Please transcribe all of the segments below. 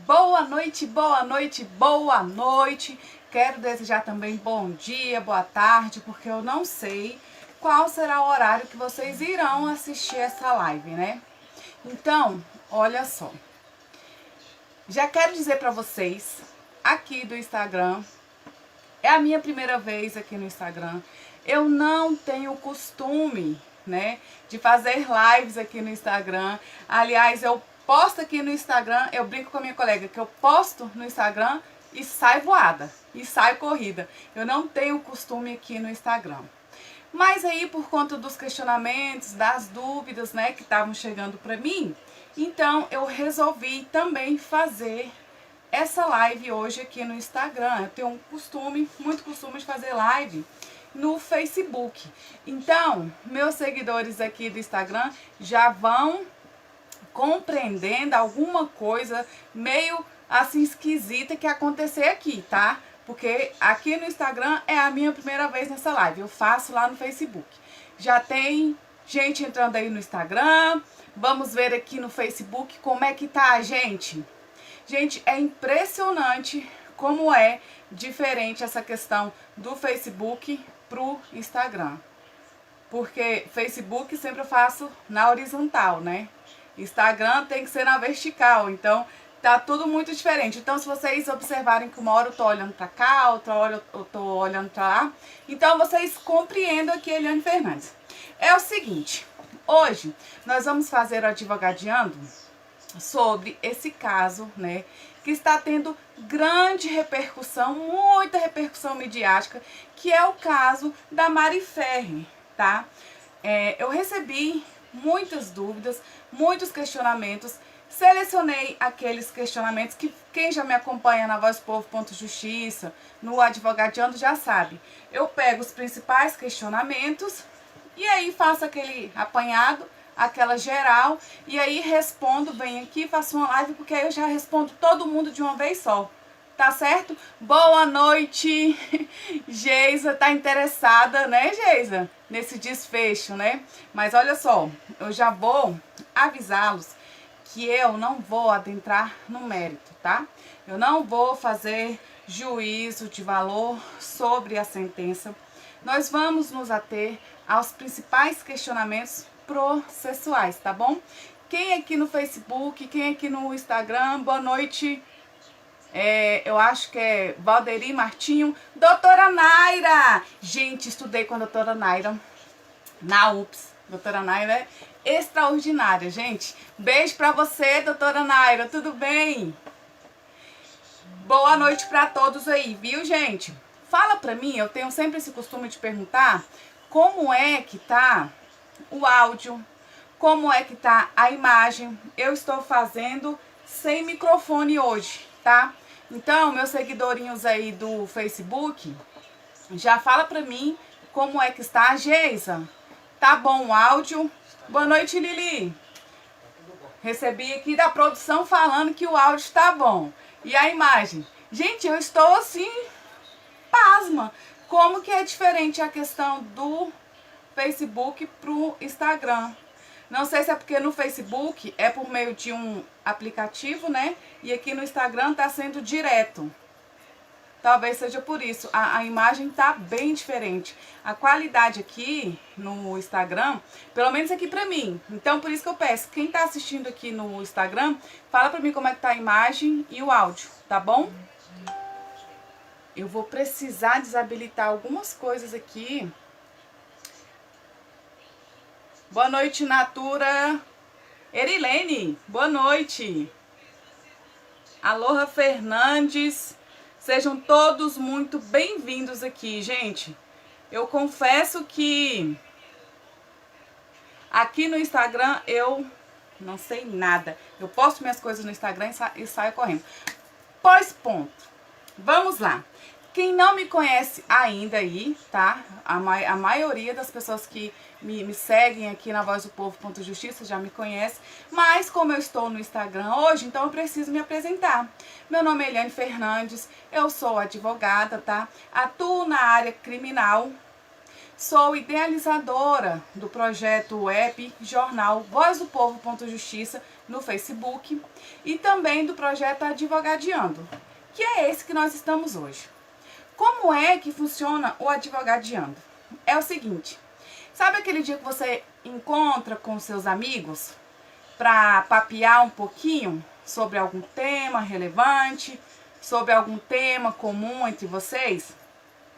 Boa noite, boa noite, boa noite. Quero desejar também bom dia, boa tarde, porque eu não sei qual será o horário que vocês irão assistir essa live, né? Então, olha só. Já quero dizer para vocês, aqui do Instagram, é a minha primeira vez aqui no Instagram. Eu não tenho costume, né, de fazer lives aqui no Instagram. Aliás, eu posto aqui no Instagram, eu brinco com a minha colega que eu posto no Instagram e sai voada, e sai corrida. Eu não tenho costume aqui no Instagram. Mas aí, por conta dos questionamentos, das dúvidas, né, que estavam chegando para mim, então eu resolvi também fazer essa live hoje aqui no Instagram. Eu tenho muito costume de fazer live no Facebook. Então, meus seguidores aqui do Instagram já vão compreendendo alguma coisa meio assim esquisita que acontecer aqui, tá? Porque aqui no Instagram é a minha primeira vez nessa live. Eu faço lá no Facebook. Já tem gente entrando aí no Instagram. Vamos ver aqui no Facebook como é que tá, gente. Gente, é impressionante como é diferente essa questão do Facebook pro Instagram. Porque Facebook sempre eu faço na horizontal, né? Instagram tem que ser na vertical, então tá tudo muito diferente. Então, se vocês observarem que uma hora eu tô olhando pra cá, outra hora eu tô olhando pra lá, então vocês compreendam aqui, Eliane Fernandes. É o seguinte, hoje nós vamos fazer o Advogadeando sobre esse caso, né, que está tendo grande repercussão, muita repercussão midiática, que é o caso da Mari Ferri, tá? Eu recebi muitas dúvidas, muitos questionamentos, selecionei aqueles questionamentos que quem já me acompanha na Voz do Povo.justiça, no Advogadeando já sabe. Eu pego os principais questionamentos e aí faço aquele apanhado, aquela geral, e aí respondo, venho aqui, faço uma live, porque aí eu já respondo todo mundo de uma vez só, tá certo? Boa noite, Geisa, tá interessada, né, Geisa, nesse desfecho, né? Mas olha só, eu já vou avisá-los que eu não vou adentrar no mérito, tá? Eu não vou fazer juízo de valor sobre a sentença. Nós vamos nos ater aos principais questionamentos processuais, tá bom? Quem aqui no Facebook, quem aqui no Instagram, boa noite. Eu acho que é Valderi Martinho. Doutora Naira! Gente, estudei com a doutora Naira na UPS. Doutora Naira é extraordinária, gente. Beijo pra você, doutora Naira. Tudo bem? Boa noite pra todos aí, viu, gente? Fala pra mim, eu tenho sempre esse costume de perguntar como é que tá o áudio, como é que tá a imagem. Eu estou fazendo sem microfone hoje, tá? Então, meus seguidorinhos aí do Facebook, já fala pra mim como é que está a Geisa. Tá bom o áudio? Boa noite, Lili. Recebi aqui da produção falando que o áudio tá bom. E a imagem? Gente, eu estou assim, pasma. Como que é diferente a questão do Facebook pro Instagram? Não sei se é porque no Facebook é por meio de um aplicativo, né? E aqui no Instagram tá sendo direto. Talvez seja por isso. A imagem tá bem diferente. A qualidade aqui no Instagram, pelo menos aqui pra mim. Então, por isso que eu peço, quem tá assistindo aqui no Instagram, fala pra mim como é que tá a imagem e o áudio, tá bom? Eu vou precisar desabilitar algumas coisas aqui. Boa noite, Natura. Erilene, boa noite. Aloha Fernandes. Sejam todos muito bem-vindos aqui, gente. Eu confesso que aqui no Instagram eu não sei nada. Eu posto minhas coisas no Instagram e saio correndo. Pois ponto. Vamos lá. Quem não me conhece ainda aí, tá? A maioria das pessoas que me seguem aqui na Voz do Povo.justiça já me conhece. Mas como eu estou no Instagram hoje, então eu preciso me apresentar. Meu nome é Eliane Fernandes, eu sou advogada, tá? Atuo na área criminal. Sou idealizadora do projeto web jornal Voz do Povo.justiça no Facebook e também do projeto Advogadiando, que é esse que nós estamos hoje. Como é que funciona o Advogadiando? É o seguinte, sabe aquele dia que você encontra com seus amigos para papear um pouquinho sobre algum tema relevante, sobre algum tema comum entre vocês?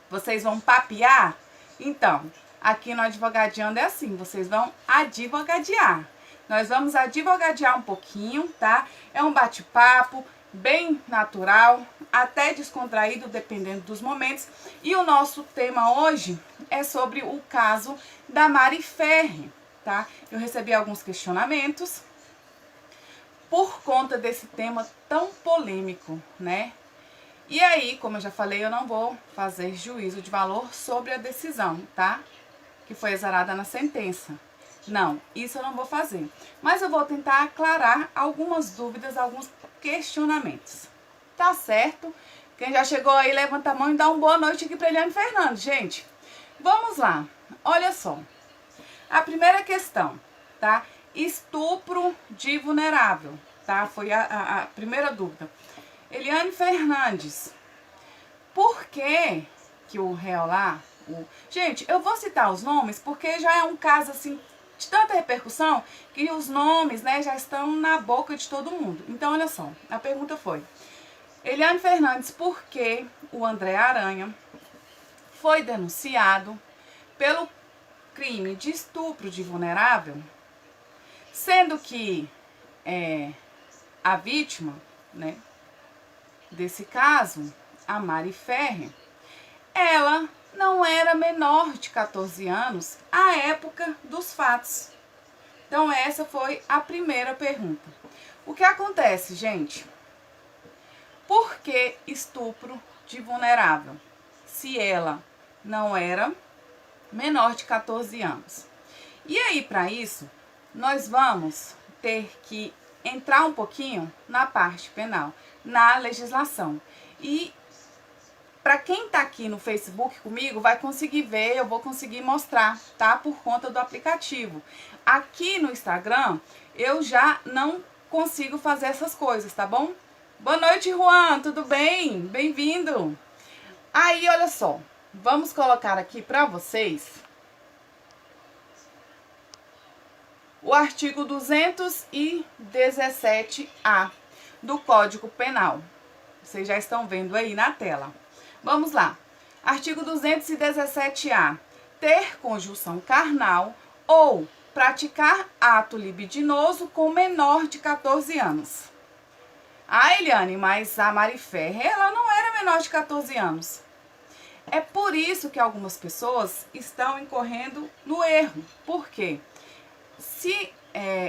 Vocês vão papear? Então, aqui no Advogadiando é assim, vocês vão advogadiar. Nós vamos advogadiar um pouquinho, tá? É um bate-papo bem natural, até descontraído, dependendo dos momentos. E o nosso tema hoje é sobre o caso da Mari Ferre, tá? Eu recebi alguns questionamentos por conta desse tema tão polêmico, né? E aí, como eu já falei, eu não vou fazer juízo de valor sobre a decisão, tá? Que foi exarada na sentença. Não, isso eu não vou fazer. Mas eu vou tentar aclarar algumas dúvidas, alguns questionamentos. Tá certo? Quem já chegou aí, levanta a mão e dá uma boa noite aqui para Eliane Fernandes, gente. Vamos lá. Olha só. A primeira questão, tá? Estupro de vulnerável, tá? Foi a primeira dúvida. Eliane Fernandes, por que o réu lá... Gente, eu vou citar os nomes porque já é um caso assim de tanta repercussão que os nomes, né, já estão na boca de todo mundo. Então, olha só, a pergunta foi: Eliane Fernandes, por que o André Aranha foi denunciado pelo crime de estupro de vulnerável, sendo que a vítima, né, desse caso, a Mari Ferre, ela não era menor de 14 anos à época dos fatos. Então essa foi a primeira pergunta. O que acontece, gente? Por que estupro de vulnerável, se ela não era menor de 14 anos? E aí, para isso, nós vamos ter que entrar um pouquinho na parte penal, na legislação. E para quem está aqui no Facebook comigo, vai conseguir ver, eu vou conseguir mostrar, tá? Por conta do aplicativo. Aqui no Instagram, eu já não consigo fazer essas coisas, tá bom? Boa noite, Juan, tudo bem? Bem-vindo! Aí, olha só, vamos colocar aqui para vocês o artigo 217-A do Código Penal. Vocês já estão vendo aí na tela. Vamos lá. Artigo 217-A. Ter conjunção carnal ou praticar ato libidinoso com menor de 14 anos. Ah, Eliane, mas a Mari Ferre, ela não era menor de 14 anos. É por isso que algumas pessoas estão incorrendo no erro. Por quê? Se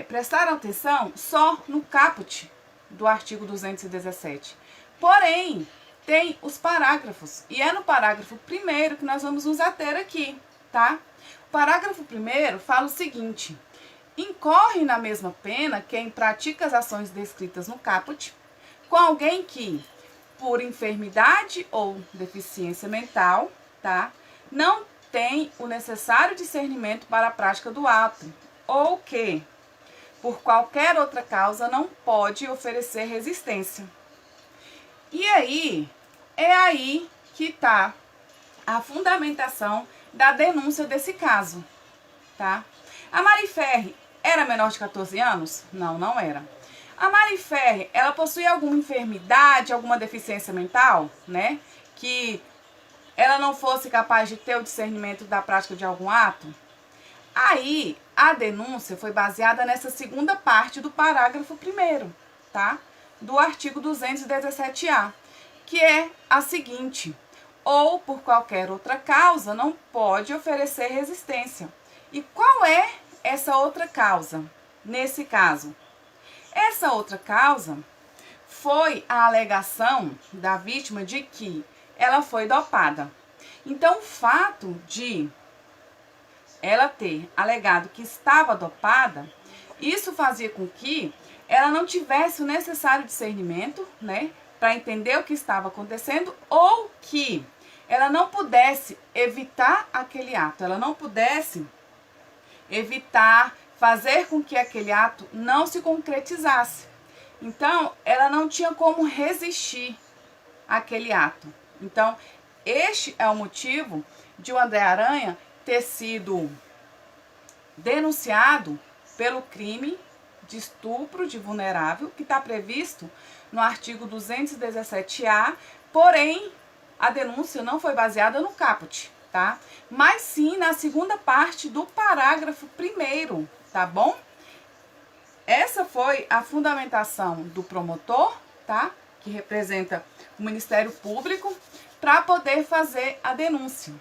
prestaram atenção só no caput do artigo 217. Porém, tem os parágrafos, e é no parágrafo 1º que nós vamos nos ater aqui, tá? O parágrafo 1º fala o seguinte: incorre na mesma pena quem pratica as ações descritas no caput com alguém que, por enfermidade ou deficiência mental, tá, não tem o necessário discernimento para a prática do ato, ou que, por qualquer outra causa, não pode oferecer resistência. E aí, é aí que está a fundamentação da denúncia desse caso, tá? A Mari Ferre era menor de 14 anos? Não, não era. A Mari Ferre, ela possuía alguma enfermidade, alguma deficiência mental, né? Que ela não fosse capaz de ter o discernimento da prática de algum ato? Aí, a denúncia foi baseada nessa segunda parte do parágrafo 1º, tá? Do artigo 217-A, que é a seguinte: ou por qualquer outra causa não pode oferecer resistência. E qual é essa outra causa nesse caso? Essa outra causa foi a alegação da vítima de que ela foi dopada. Então, o fato de ela ter alegado que estava dopada, isso fazia com que ela não tivesse o necessário discernimento, né, para entender o que estava acontecendo, ou que ela não pudesse evitar aquele ato, ela não pudesse evitar, fazer com que aquele ato não se concretizasse. Então, ela não tinha como resistir àquele ato. Então, este é o motivo de o André Aranha ter sido denunciado pelo crime de estupro de vulnerável, que está previsto no artigo 217-A, porém, a denúncia não foi baseada no caput, tá? Mas sim na segunda parte do parágrafo 1º, tá bom? Essa foi a fundamentação do promotor, tá? Que representa o Ministério Público, para poder fazer a denúncia.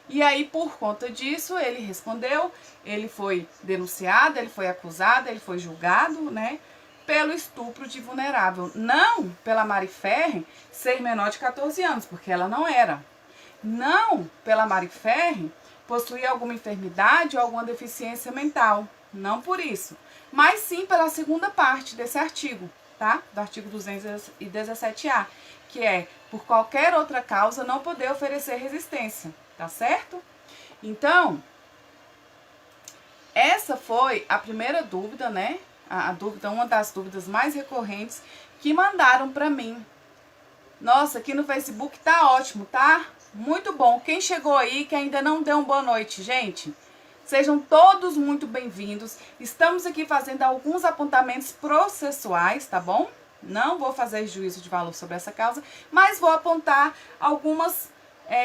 E aí, por conta disso, ele respondeu, ele foi denunciado, ele foi acusado, ele foi julgado, né? Pelo estupro de vulnerável. Não pela Mariferre ser menor de 14 anos, porque ela não era. Não pela Mariferre possuir alguma enfermidade ou alguma deficiência mental. Não por isso. Mas sim pela segunda parte desse artigo, tá? Do artigo 217-A, que é, por qualquer outra causa, não poder oferecer resistência, tá certo? Então, essa foi a primeira dúvida, né? A dúvida, uma das dúvidas mais recorrentes que mandaram para mim. Nossa, aqui no Facebook tá ótimo, tá? Muito bom. Quem chegou aí que ainda não deu uma boa noite, gente? Sejam todos muito bem-vindos. Estamos aqui fazendo alguns apontamentos processuais, tá bom? Não vou fazer juízo de valor sobre essa causa, mas vou apontar algumas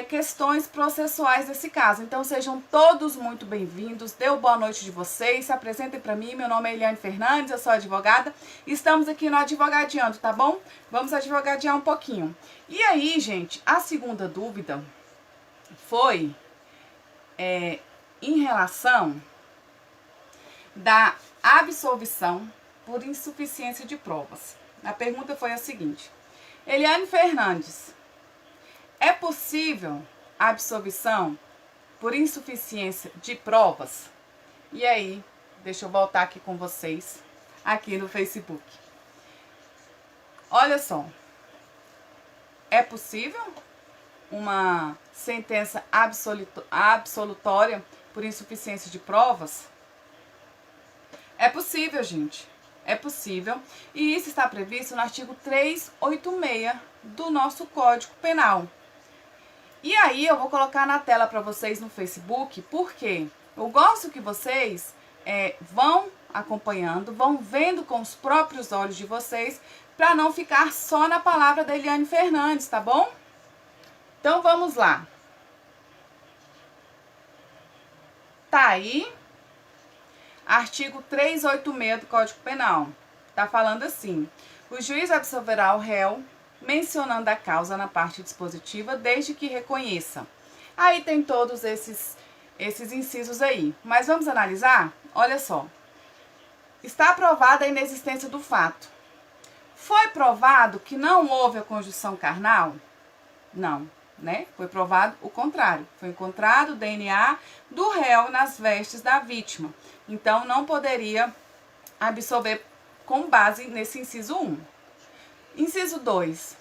questões processuais desse caso. Então, sejam todos muito bem-vindos. Deu boa noite de vocês. Se apresentem para mim. Meu nome é Eliane Fernandes, eu sou advogada. Estamos aqui no Advogadeando, tá bom? Vamos advogadear um pouquinho. E aí, gente, a segunda dúvida foi em relação da absolvição por insuficiência de provas. A pergunta foi a seguinte: Eliane Fernandes, é possível a absolvição por insuficiência de provas? E aí, deixa eu voltar aqui com vocês, aqui no Facebook. Olha só, é possível uma sentença absolutória por insuficiência de provas? É possível, gente. É possível. E isso está previsto no artigo 386 do nosso Código Penal. E aí eu vou colocar na tela para vocês no Facebook, porque eu gosto que vocês vão acompanhando, vão vendo com os próprios olhos de vocês, para não ficar só na palavra da Eliane Fernandes, tá bom? Então vamos lá. Tá aí, artigo 386 do Código Penal. Tá falando assim: o juiz absolverá o réu mencionando a causa na parte dispositiva, desde que reconheça. Aí tem todos esses incisos aí. Mas vamos analisar? Olha só. Está aprovada a inexistência do fato. Foi provado que não houve a conjunção carnal? Não, né? Foi provado o contrário. Foi encontrado o DNA do réu nas vestes da vítima. Então, não poderia absolver com base nesse inciso 1. Inciso 2.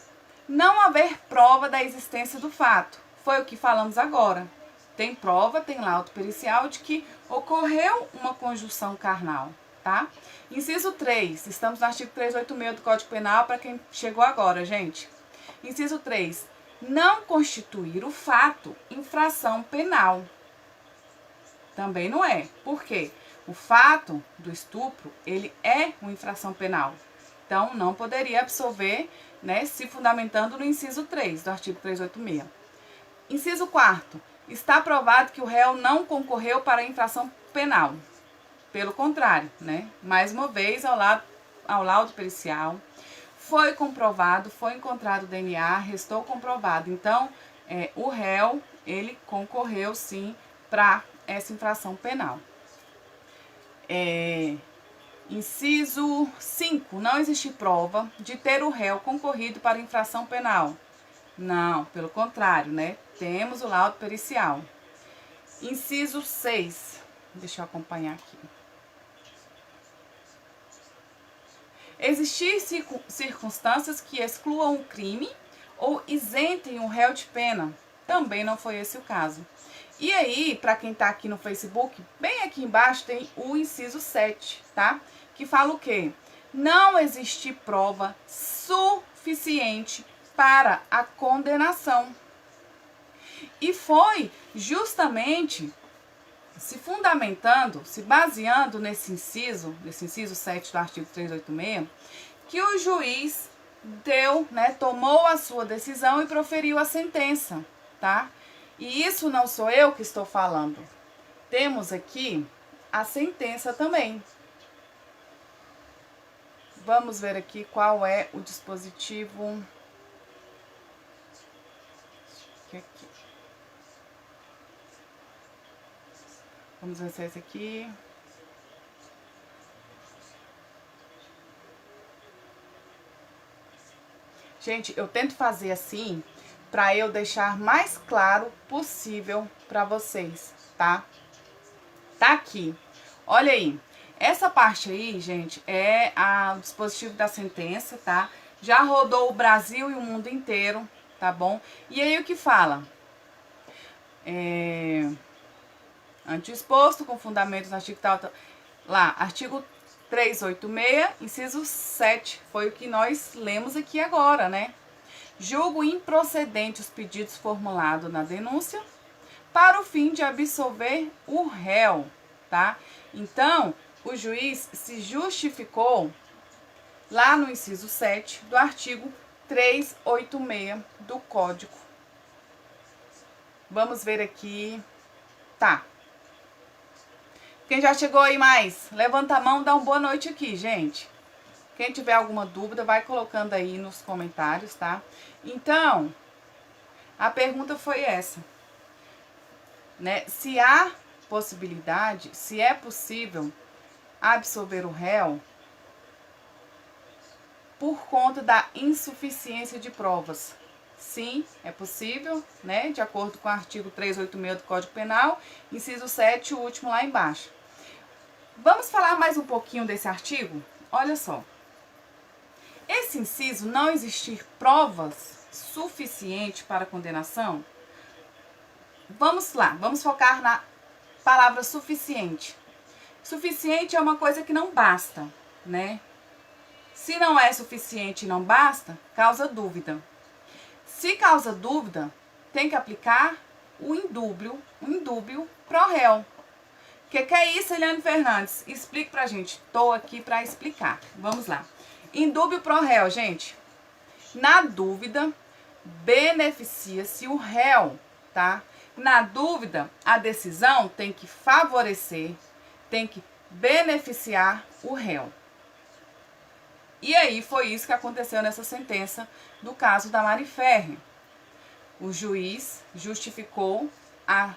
Não haver prova da existência do fato. Foi o que falamos agora. Tem prova, tem laudo pericial de que ocorreu uma conjunção carnal, tá? Inciso 3. Estamos no artigo 386 do Código Penal, para quem chegou agora, gente. Inciso 3. Não constituir o fato infração penal. Também não é. Por quê? O fato do estupro, ele é uma infração penal. Então, não poderia absolver, né, se fundamentando no inciso 3 do artigo 386. Inciso 4. Está provado que o réu não concorreu para a infração penal. Pelo contrário, né? Mais uma vez, ao laudo pericial, foi comprovado, foi encontrado o DNA, restou comprovado. Então, o réu, ele concorreu, sim, para essa infração penal. Inciso 5. Não existe prova de ter o réu concorrido para infração penal. Não, pelo contrário, né? Temos o laudo pericial. Inciso 6. Deixa eu acompanhar aqui. Existir circunstâncias que excluam o crime ou isentem o réu de pena. Também não foi esse o caso. E aí, para quem tá aqui no Facebook, bem aqui embaixo tem o inciso 7, tá? Que fala o quê? Não existe prova suficiente para a condenação. E foi justamente se fundamentando, se baseando nesse inciso 7 do artigo 386, que o juiz deu, né, tomou a sua decisão e proferiu a sentença, tá? E isso não sou eu que estou falando. Temos aqui a sentença também. Vamos ver aqui qual é o dispositivo. Aqui. Vamos ver se é esse aqui. Gente, eu tento fazer assim para eu deixar mais claro possível para vocês, tá? Tá aqui. Olha aí. Essa parte aí, gente, é o dispositivo da sentença, tá? Já rodou o Brasil e o mundo inteiro, tá bom? E aí o que fala? Antexposto com fundamentos no artigo tal, lá, artigo 386, inciso 7, foi o que nós lemos aqui agora, né? Julgo improcedente os pedidos formulados na denúncia para o fim de absolver o réu, tá? Então, o juiz se justificou lá no inciso 7 do artigo 386 do Código. Vamos ver aqui. Tá. Quem já chegou aí mais? Levanta a mão, dá uma boa noite aqui, gente. Quem tiver alguma dúvida, vai colocando aí nos comentários, tá? Então, a pergunta foi essa, né? Se há possibilidade, se é possível absolver o réu por conta da insuficiência de provas. Sim, é possível, né? De acordo com o artigo 386 do Código Penal, inciso 7, o último lá embaixo. Vamos falar mais um pouquinho desse artigo? Olha só. Esse inciso, não existir provas suficientes para condenação, vamos lá, vamos focar na palavra suficiente. Suficiente é uma coisa que não basta, né? Se não é suficiente e não basta, causa dúvida. Se causa dúvida, tem que aplicar o indúbio pro réu. O que é isso, Eliane Fernandes? Explique pra gente. Tô aqui para explicar. Vamos lá. Indúbio pro réu, gente. Na dúvida, beneficia-se o réu, tá? Na dúvida, a decisão tem que favorecer, tem que beneficiar o réu. E aí foi isso que aconteceu nessa sentença do caso da Mari Ferrer. O juiz justificou a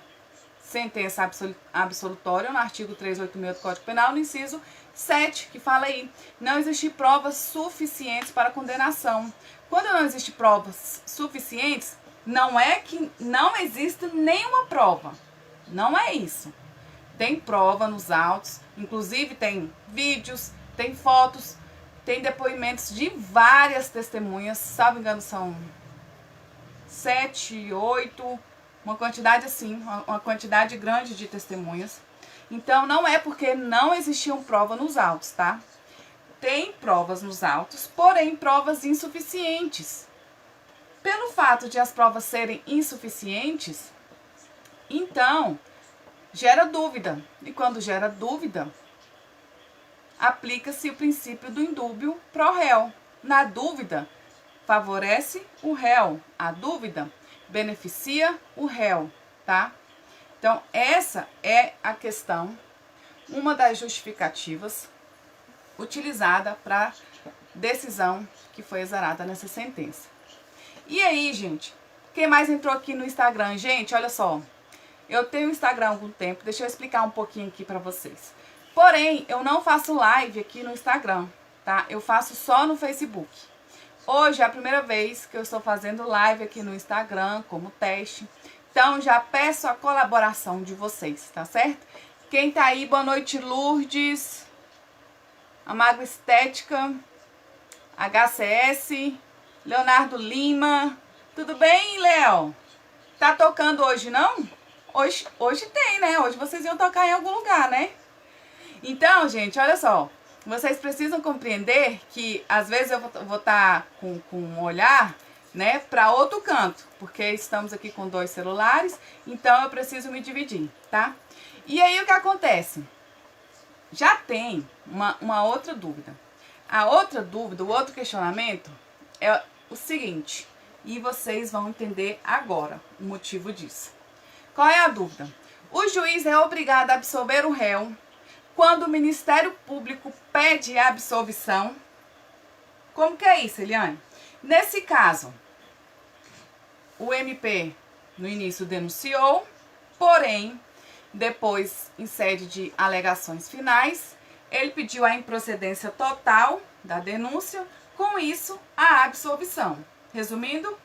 sentença absolutória no artigo 386 do Código Penal, no inciso 7, que fala aí, não existe provas suficientes para condenação. Quando não existe provas suficientes, não é que não existe nenhuma prova. Não é isso. Tem prova nos autos, inclusive tem vídeos, tem fotos, tem depoimentos de várias testemunhas, salvo engano são 7, 8, uma quantidade assim, uma quantidade grande de testemunhas. Então, não é porque não existiam provas nos autos, tá? Tem provas nos autos, porém provas insuficientes. Pelo fato de as provas serem insuficientes, então, gera dúvida. E quando gera dúvida, aplica-se o princípio do indúbio pro réu. Na dúvida, favorece o réu. A dúvida beneficia o réu, tá? Então, essa é a questão, uma das justificativas utilizada para decisão que foi exarada nessa sentença. E aí, gente, quem mais entrou aqui no Instagram? Gente, olha só, eu tenho Instagram há algum tempo, deixa eu explicar um pouquinho aqui para vocês. Porém, eu não faço live aqui no Instagram, tá? Eu faço só no Facebook. Hoje é a primeira vez que eu estou fazendo live aqui no Instagram como teste. Então, já peço a colaboração de vocês, tá certo? Quem tá aí, boa noite, Lourdes, Amago Estética, HCS, Leonardo Lima. Tudo bem, Léo? Tá tocando hoje, não? Hoje tem, né? Hoje vocês iam tocar em algum lugar, né? Então, gente, olha só. Vocês precisam compreender que, às vezes, eu vou estar com um olhar, né, para outro canto. Porque estamos aqui com 2 celulares, então eu preciso me dividir, tá? E aí, o que acontece? Já tem uma outra dúvida. A outra dúvida, o outro questionamento é o seguinte, e vocês vão entender agora o motivo disso. Qual é a dúvida? O juiz é obrigado a absolver o réu quando o Ministério Público pede a absolvição? Como que é isso, Eliane? Nesse caso, o MP no início denunciou, porém, depois, em sede de alegações finais, ele pediu a improcedência total da denúncia, com isso, a absolvição. Resumindo,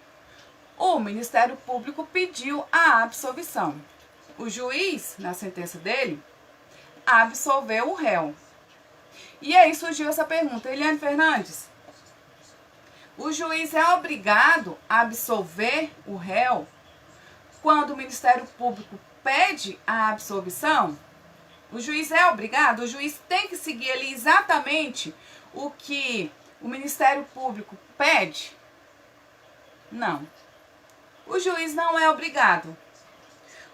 o Ministério Público pediu a absolvição. O juiz, na sentença dele, absolveu o réu. E aí surgiu essa pergunta, Eliane Fernandes, o juiz é obrigado a absolver o réu quando o Ministério Público pede a absolvição? O juiz é obrigado? O juiz tem que seguir ali exatamente o que o Ministério Público pede? Não. O juiz não é obrigado.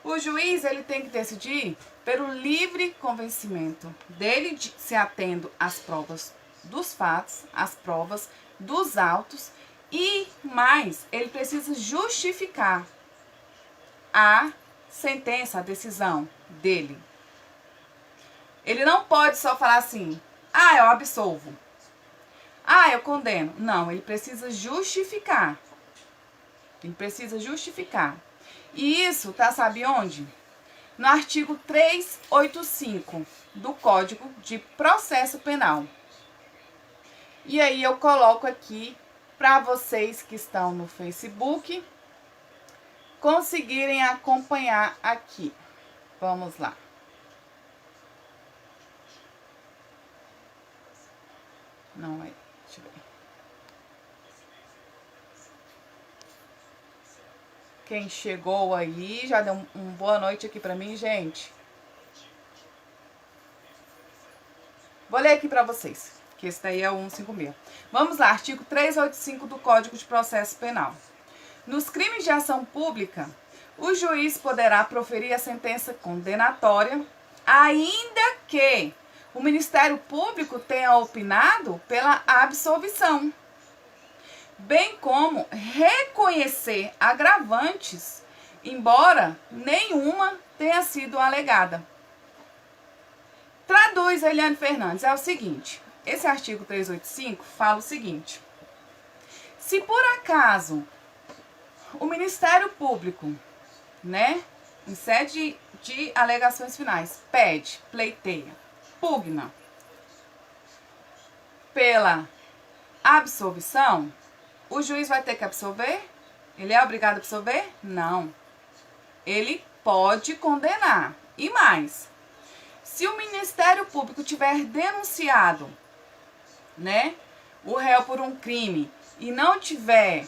O juiz, ele tem que decidir pelo livre convencimento dele, se atendo às provas dos fatos, às provas dos autos, e mais, ele precisa justificar a sentença, a decisão dele. Ele não pode só falar assim, eu absolvo, eu condeno. Não, ele precisa justificar. Ele precisa justificar. E isso tá, sabe onde? No artigo 385 do Código de Processo Penal. E aí eu coloco aqui para vocês que estão no Facebook conseguirem acompanhar aqui. Vamos lá. Não é, deixa eu ver. Quem chegou aí, já deu uma boa noite aqui pra mim, gente. Vou ler aqui pra vocês, que esse daí é o 156. Vamos lá, artigo 385 do Código de Processo Penal. Nos crimes de ação pública, o juiz poderá proferir a sentença condenatória, ainda que o Ministério Público tenha opinado pela absolvição, bem como reconhecer agravantes, embora nenhuma tenha sido alegada. Traduz, Eliane Fernandes, é o seguinte, esse artigo 385 fala o seguinte, se por acaso o Ministério Público, né, em sede de alegações finais, pede, pleiteia, pugna pela absolvição, o juiz vai ter que absolver? Ele é obrigado a absolver? Não. Ele pode condenar. E mais, se o Ministério Público tiver denunciado, né, o réu por um crime e não tiver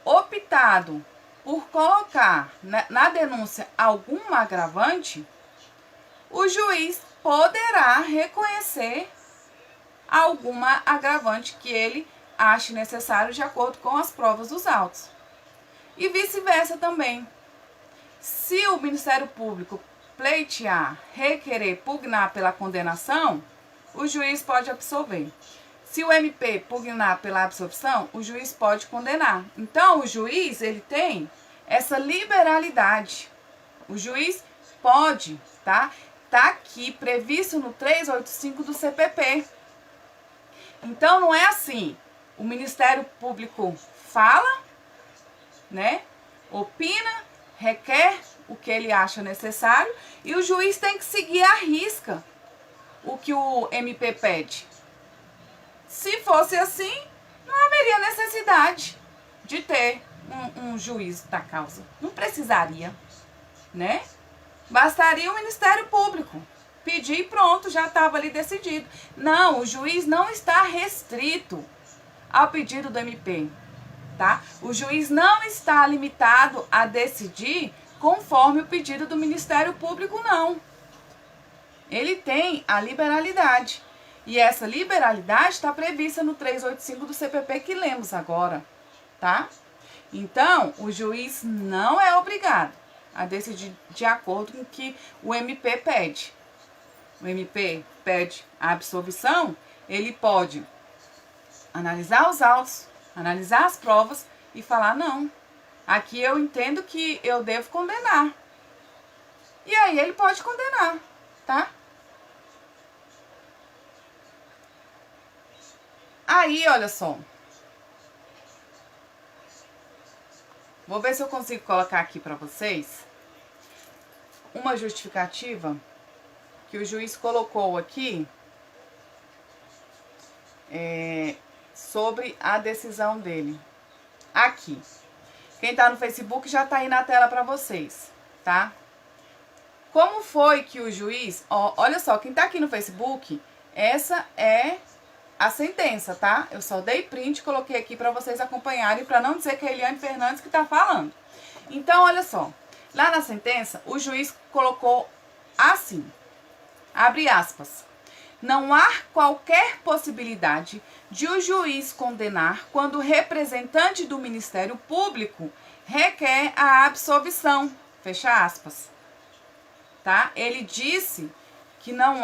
optado por colocar na denúncia algum agravante, o juiz poderá reconhecer alguma agravante que ele ache necessário de acordo com as provas dos autos. E vice-versa também. Se o Ministério Público pleitear, requerer, pugnar pela condenação, o juiz pode absolver. Se o MP pugnar pela absolvição, o juiz pode condenar. Então, o juiz, ele tem essa liberalidade. O juiz pode, tá? Tá aqui previsto no 385 do CPP. Então, não é assim. O Ministério Público fala, né? Opina, requer o que ele acha necessário e o juiz tem que seguir à risca o que o MP pede. Se fosse assim, não haveria necessidade de ter um juiz da causa. Não precisaria, né? Bastaria o Ministério Público pedir e pronto, já estava ali decidido. Não, o juiz não está restrito ao pedido do MP. tá? O juiz não está limitado a decidir conforme o pedido do Ministério Público, não. Ele tem a liberalidade. E essa liberalidade está prevista no 385 do CPP que lemos agora, tá? Então, o juiz não é obrigado a decidir de acordo com o que o MP pede. O MP pede a absolvição, ele pode analisar os autos, analisar as provas e falar, não, aqui eu entendo que eu devo condenar. E aí ele pode condenar, tá? Aí, olha só. Vou ver se eu consigo colocar aqui para vocês uma justificativa que o juiz colocou aqui sobre a decisão dele. Aqui. Quem tá no Facebook já tá aí na tela para vocês, tá? Como foi que o juiz... Ó, olha só, quem tá aqui no Facebook, essa é a sentença, tá? Eu só dei print e coloquei aqui para vocês acompanharem, para não dizer que é a Eliane Fernandes que tá falando. Então, olha só. Lá na sentença, o juiz colocou assim, abre aspas, não há qualquer possibilidade de o juiz condenar quando o representante do Ministério Público requer a absolvição, fecha aspas, tá? Ele disse que não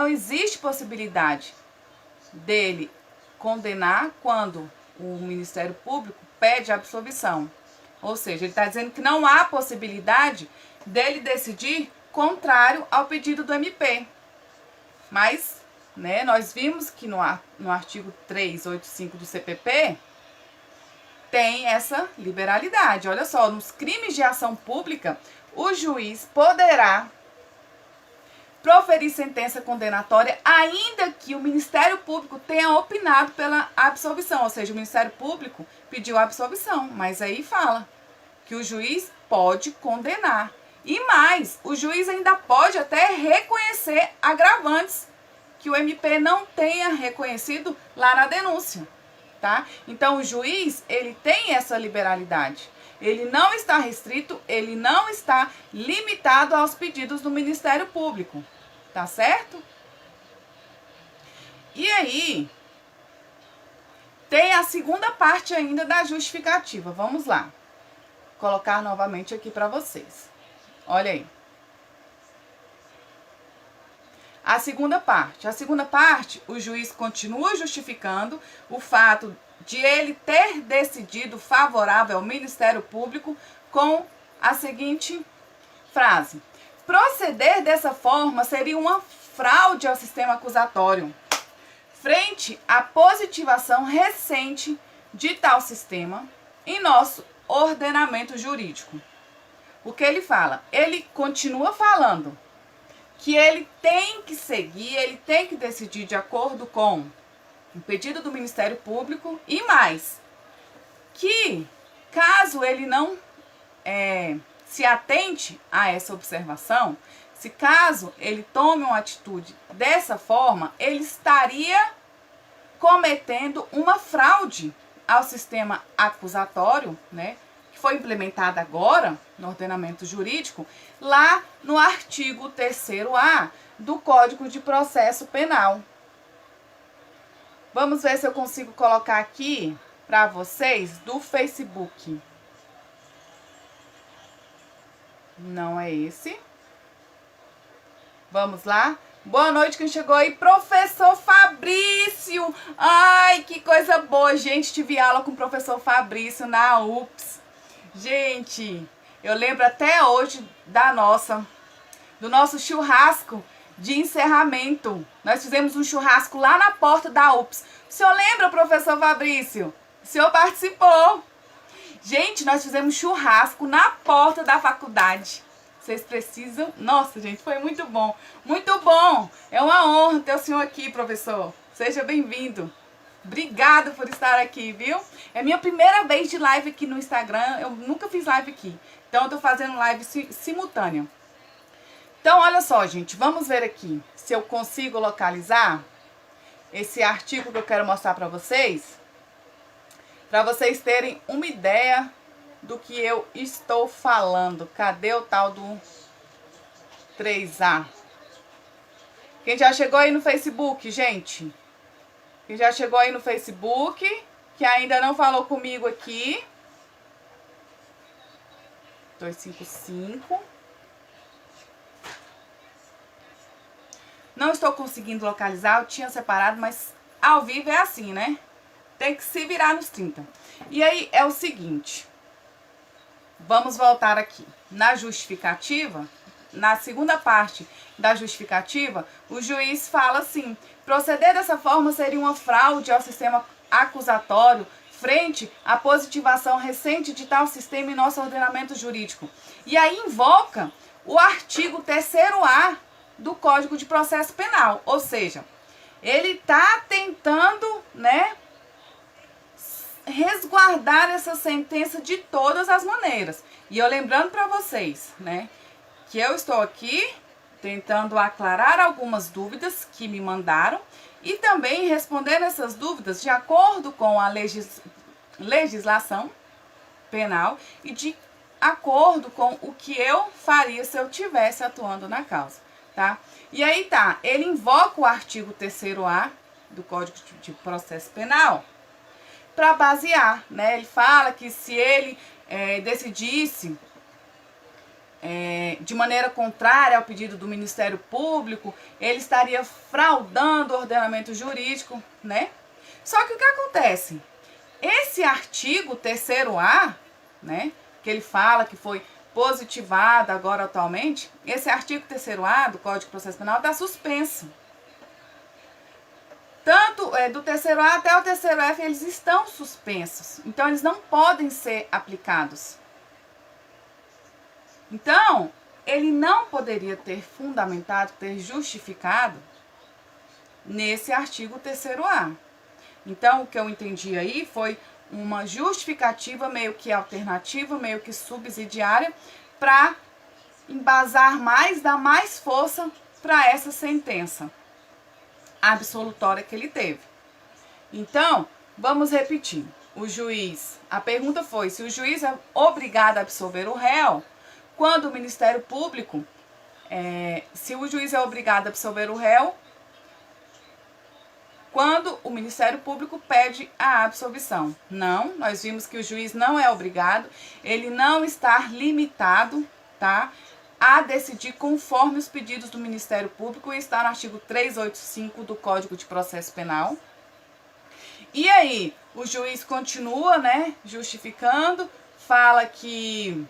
existe possibilidade dele condenar quando o Ministério Público pede a absolvição. Ou seja, ele está dizendo que não há possibilidade dele decidir contrário ao pedido do MP. Mas, né, nós vimos que no artigo 385 do CPP tem essa liberalidade. Olha só, nos crimes de ação pública, o juiz poderá proferir sentença condenatória, ainda que o Ministério Público tenha opinado pela absolvição. Ou seja, o Ministério Público pediu a absolvição, mas aí fala que o juiz pode condenar. E mais, o juiz ainda pode até reconhecer agravantes que o MP não tenha reconhecido lá na denúncia, tá? Então, o juiz, ele tem essa liberalidade. Ele não está restrito, ele não está limitado aos pedidos do Ministério Público, tá certo? E aí, tem a segunda parte ainda da justificativa. Vamos lá. Colocar novamente aqui para vocês. Olha aí. A segunda parte, o juiz continua justificando o fato de ele ter decidido favorável ao Ministério Público com a seguinte frase: proceder dessa forma seria uma fraude ao sistema acusatório, frente à positivação recente de tal sistema em nosso ordenamento jurídico. O que ele fala? Ele continua falando que ele tem que seguir, ele tem que decidir de acordo com o pedido do Ministério Público e mais, que caso ele não se atente a essa observação, se caso ele tome uma atitude dessa forma, ele estaria cometendo uma fraude ao sistema acusatório, né? Que foi implementada agora no ordenamento jurídico, lá no artigo 3º-A do Código de Processo Penal. Vamos ver se eu consigo colocar aqui para vocês do Facebook. Não é esse. Vamos lá. Boa noite, quem chegou aí? Professor Fabrício! Ai, que coisa boa, gente. Tive aula com o professor Fabrício na UPS. Gente, eu lembro até hoje do nosso churrasco de encerramento. Nós fizemos um churrasco lá na porta da UPS. O senhor lembra, professor Fabrício? O senhor participou. Gente, nós fizemos churrasco na porta da faculdade. Vocês precisam... Nossa, gente, foi muito bom. Muito bom. É uma honra ter o senhor aqui, professor. Seja bem-vindo. Obrigada por estar aqui, viu? É minha primeira vez de live aqui no Instagram. Eu nunca fiz live aqui. Então, eu tô fazendo live simultânea. Então, olha só, gente. Vamos ver aqui se eu consigo localizar esse artigo que eu quero mostrar para vocês. para vocês terem uma ideia do que eu estou falando. Cadê o tal do 3A? Quem já chegou aí no Facebook, gente? Quem já chegou aí no Facebook, que ainda não falou comigo aqui. 255. Não estou conseguindo localizar, eu tinha separado, mas ao vivo é assim, né? Tem que se virar nos 30. E aí é o seguinte. Vamos voltar aqui. Na justificativa, na segunda parte da justificativa, o juiz fala assim: proceder dessa forma seria uma fraude ao sistema acusatório frente à positivação recente de tal sistema em nosso ordenamento jurídico. E aí invoca o artigo 3º-A do Código de Processo Penal. Ou seja, ele está tentando, né, resguardar essa sentença de todas as maneiras. E eu lembrando para vocês, né, que eu estou aqui tentando aclarar algumas dúvidas que me mandaram e também respondendo essas dúvidas de acordo com a legislação penal e de acordo com o que eu faria se eu estivesse atuando na causa, tá? E aí tá, ele invoca o artigo 3º-A do Código de Processo Penal para basear, né? Ele fala que se ele decidisse de maneira contrária ao pedido do Ministério Público, ele estaria fraudando o ordenamento jurídico, né? Só que o que acontece? Esse artigo 3º-A, né, que ele fala que foi positivado agora atualmente, esse artigo 3º-A do Código de Processo Penal está suspenso. Tanto do 3º-A até o 3º-F, eles estão suspensos. Então, eles não podem ser aplicados. Então, ele não poderia ter fundamentado, ter justificado nesse artigo 3º-A. Então, o que eu entendi aí foi uma justificativa meio que alternativa, meio que subsidiária, para embasar mais, dar mais força para essa sentença absolutória que ele teve. Então, vamos repetir. O juiz, a pergunta foi se o juiz é obrigado a absolver o réu quando o Ministério Público, se o juiz é obrigado a absolver o réu quando o Ministério Público pede a absolvição. Não, nós vimos que o juiz não é obrigado, ele não está limitado, tá, a decidir conforme os pedidos do Ministério Público, e está no artigo 385 do Código de Processo Penal. E aí, o juiz continua, né, justificando, fala que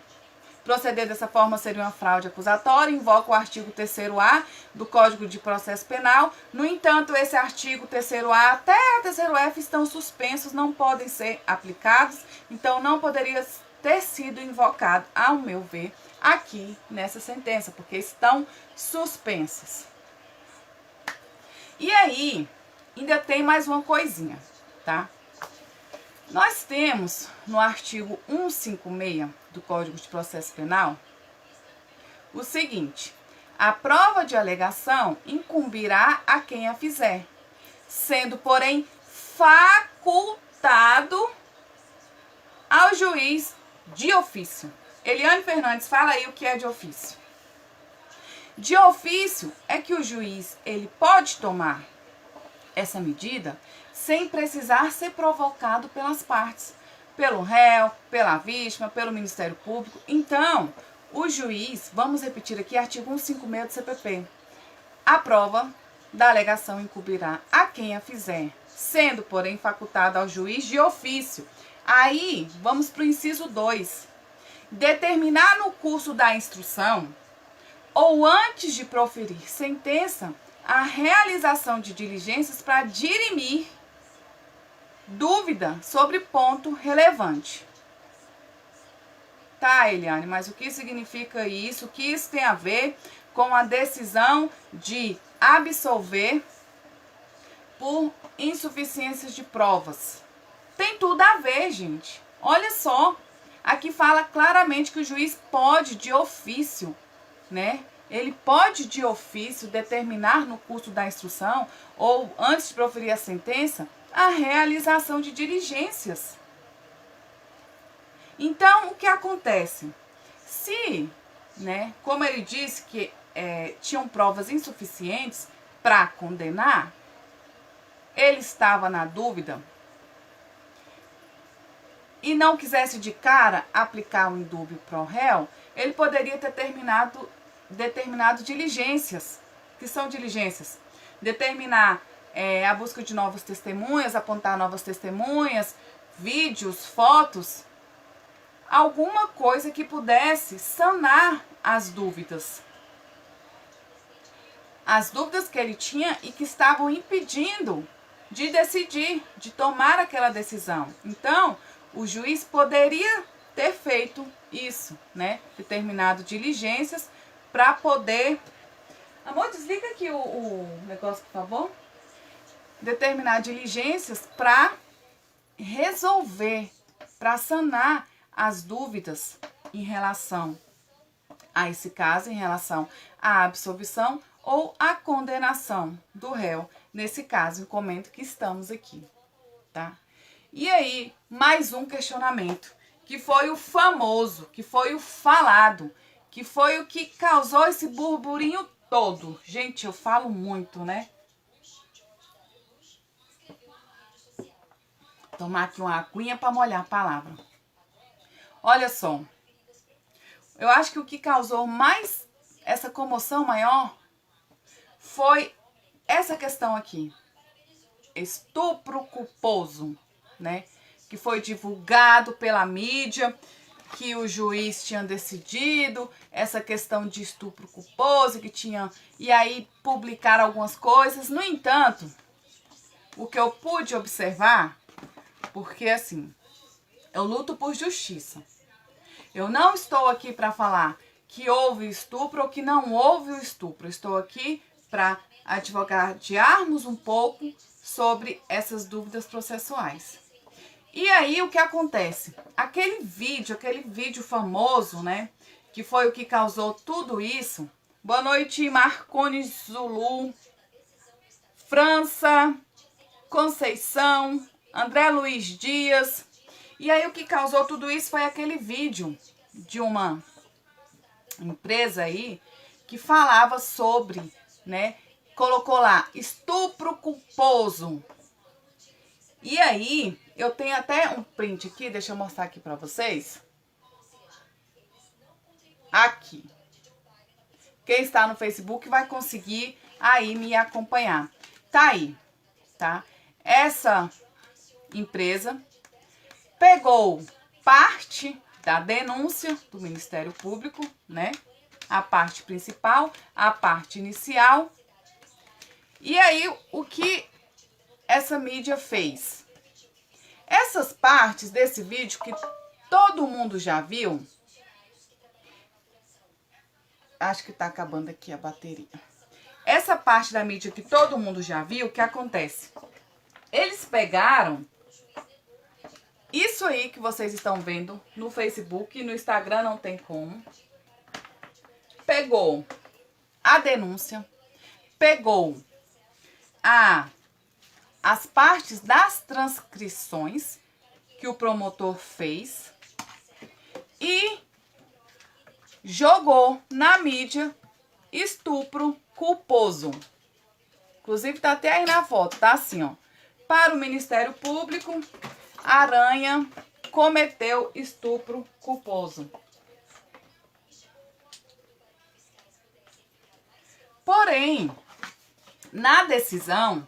proceder dessa forma seria uma fraude acusatória, invoca o artigo 3º-A do Código de Processo Penal. No entanto, esse artigo 3º-A até o 3º-F estão suspensos, não podem ser aplicados, então não poderia ter sido invocado, ao meu ver, aqui nessa sentença, porque estão suspensos. E aí, ainda tem mais uma coisinha, tá? Nós temos no artigo 156 do Código de Processo Penal o seguinte: a prova de alegação incumbirá a quem a fizer, sendo, porém, facultado ao juiz de ofício. Eliane Fernandes, fala aí o que é de ofício. De ofício é que o juiz ele pode tomar essa medida sem precisar ser provocado pelas partes, pelo réu, pela vítima, pelo Ministério Público. Então, o juiz, vamos repetir aqui, artigo 156 do CPP, a prova da alegação incumbirá a quem a fizer, sendo, porém, facultado ao juiz de ofício. Aí, vamos para o inciso 2. Determinar no curso da instrução ou antes de proferir sentença a realização de diligências para dirimir dúvida sobre ponto relevante. Tá, Eliane, mas o que significa isso? O que isso tem a ver com a decisão de absolver por insuficiências de provas? Tem tudo a ver, gente. Olha só, aqui fala claramente que o juiz pode de ofício, né? Ele pode de ofício determinar no curso da instrução ou antes de proferir a sentença a realização de diligências. Então, o que acontece? Se, né, como ele disse que tinham provas insuficientes para condenar, ele estava na dúvida e não quisesse de cara aplicar o indúbio pro réu, ele poderia ter determinado diligências, que são diligências, determinar a busca de novas testemunhas, apontar novas testemunhas, vídeos, fotos, alguma coisa que pudesse sanar as dúvidas. As dúvidas que ele tinha e que estavam impedindo de decidir, de tomar aquela decisão. Então, o juiz poderia ter feito isso, né? Determinado diligências para poder... Amor, desliga aqui o negócio, por favor. Determinar diligências para resolver, para sanar as dúvidas em relação a esse caso, em relação à absolvição ou à condenação do réu, nesse caso, em comento que estamos aqui, tá? E aí, mais um questionamento, que foi o famoso, que foi o falado, que foi o que causou esse burburinho todo. Gente, eu falo muito, né? Tomar aqui uma aguinha para molhar a palavra. Olha só, eu acho que o que causou mais essa comoção maior foi essa questão aqui. Estupro culposo, né? Que foi divulgado pela mídia, que o juiz tinha decidido essa questão de estupro culposo, que tinha... E aí publicaram algumas coisas. No entanto, o que eu pude observar, porque assim, eu luto por justiça. Eu não estou aqui para falar que houve estupro ou que não houve o estupro. Eu estou aqui para advogarmos um pouco sobre essas dúvidas processuais. E aí o que acontece? Aquele vídeo famoso, né? Que foi o que causou tudo isso. Boa noite, Marconi Zulu, França, Conceição, André Luiz Dias. E aí o que causou tudo isso foi aquele vídeo de uma empresa aí que falava sobre, né? Colocou lá, estupro culposo. E aí, eu tenho até um print aqui, deixa eu mostrar aqui pra vocês. Aqui. Quem está no Facebook vai conseguir aí me acompanhar. Tá aí, tá? Essa empresa pegou parte da denúncia do Ministério Público, né? A parte principal, a parte inicial. E aí, o que essa mídia fez? Essas partes desse vídeo que todo mundo já viu, acho que tá acabando aqui a bateria. Essa parte da mídia que todo mundo já viu, o que acontece? Eles pegaram isso aí que vocês estão vendo no Facebook, no Instagram não tem como. Pegou a denúncia, pegou as partes das transcrições que o promotor fez e jogou na mídia estupro culposo. Inclusive tá até aí na foto, tá assim, ó. Para o Ministério Público, Aranha cometeu estupro culposo. Porém, na decisão,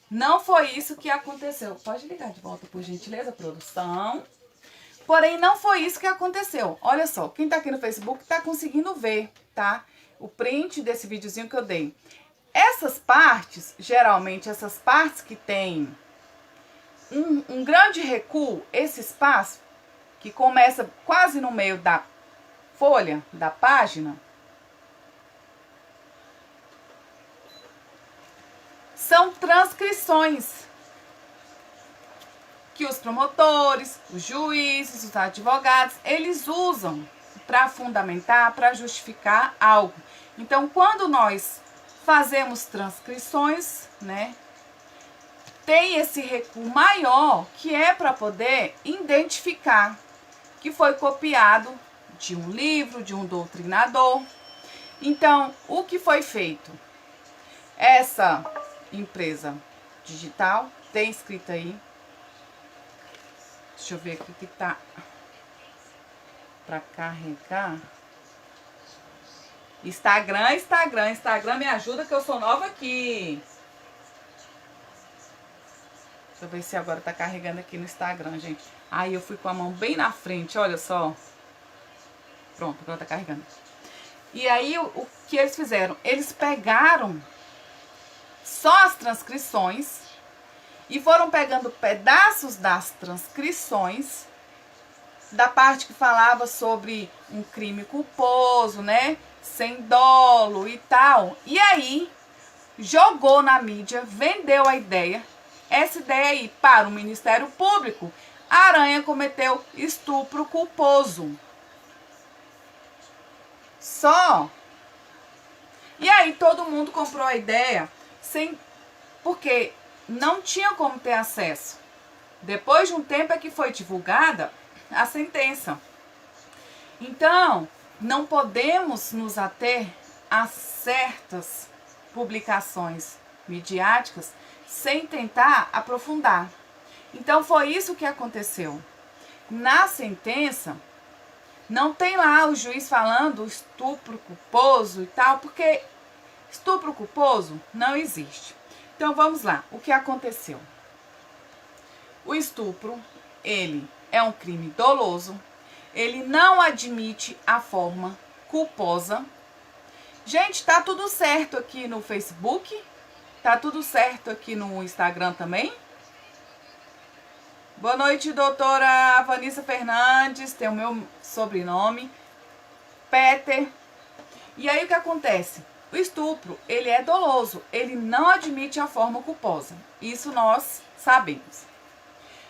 não foi isso que aconteceu. Pode ligar de volta, por gentileza, produção. Porém, não foi isso que aconteceu. Olha só, quem tá aqui no Facebook tá conseguindo ver, tá? O print desse videozinho que eu dei. Essas partes, geralmente, essas partes que tem um grande recuo, esse espaço, que começa quase no meio da folha, da página, são transcrições que os promotores, os juízes, os advogados, eles usam para fundamentar, para justificar algo. Então, quando nós fazemos transcrições, né, tem esse recuo maior que é para poder identificar que foi copiado de um livro, de um doutrinador. Então, o que foi feito? Essa empresa digital, tem escrito aí, deixa eu ver aqui que tá para carregar. Instagram, me ajuda que eu sou nova aqui. Deixa eu ver se agora tá carregando aqui no Instagram, gente. Aí eu fui com a mão bem na frente, olha só. Pronto, agora tá carregando. E aí o que eles fizeram? Eles pegaram só as transcrições e foram pegando pedaços das transcrições da parte que falava sobre um crime culposo, né? Sem dolo e tal. E aí jogou na mídia, vendeu a ideia, essa ideia aí para o Ministério Público. A Aranha cometeu estupro culposo. Só. E aí todo mundo comprou a ideia porque não tinha como ter acesso. Depois de um tempo é que foi divulgada a sentença. Então, não podemos nos ater a certas publicações midiáticas sem tentar aprofundar. Então, foi isso que aconteceu. Na sentença, não tem lá o juiz falando estupro culposo e tal, porque estupro culposo não existe. Então, vamos lá. O que aconteceu? O estupro, ele é um crime doloso, ele não admite a forma culposa. Gente, tá tudo certo aqui no Facebook, tá tudo certo aqui no Instagram também. Boa noite, doutora Vanessa Fernandes, tem o meu sobrenome, Peter. E aí o que acontece? O estupro, ele é doloso, ele não admite a forma culposa. Isso nós sabemos.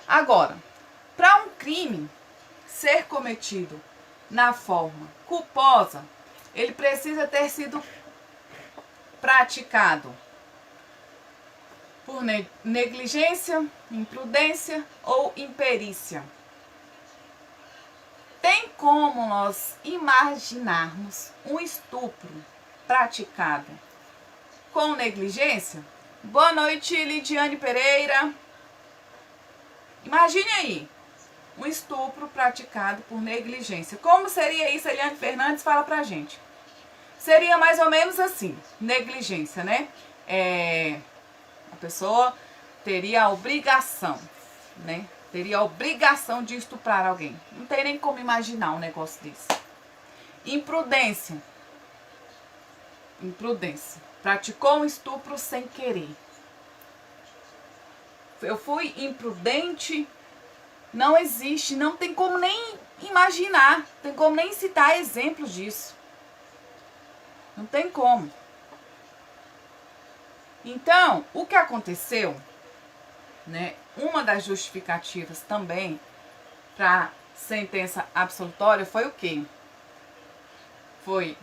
Agora, para um crime ser cometido na forma culposa, ele precisa ter sido praticado por negligência, imprudência ou imperícia. Tem como nós imaginarmos um estupro praticado com negligência? Boa noite, Lidiane Pereira. Imagine aí, um estupro praticado por negligência. Como seria isso? Eliane Fernandes fala pra gente. Seria mais ou menos assim, negligência, né? A pessoa teria a obrigação, né? Teria a obrigação de estuprar alguém. Não tem nem como imaginar um negócio desse. Imprudência. Imprudência. Praticou um estupro sem querer. Eu fui imprudente. Não existe, não tem como nem imaginar, não tem como nem citar exemplos disso. Não tem como. Então, o que aconteceu, né? Uma das justificativas também para sentença absolutória foi o quê?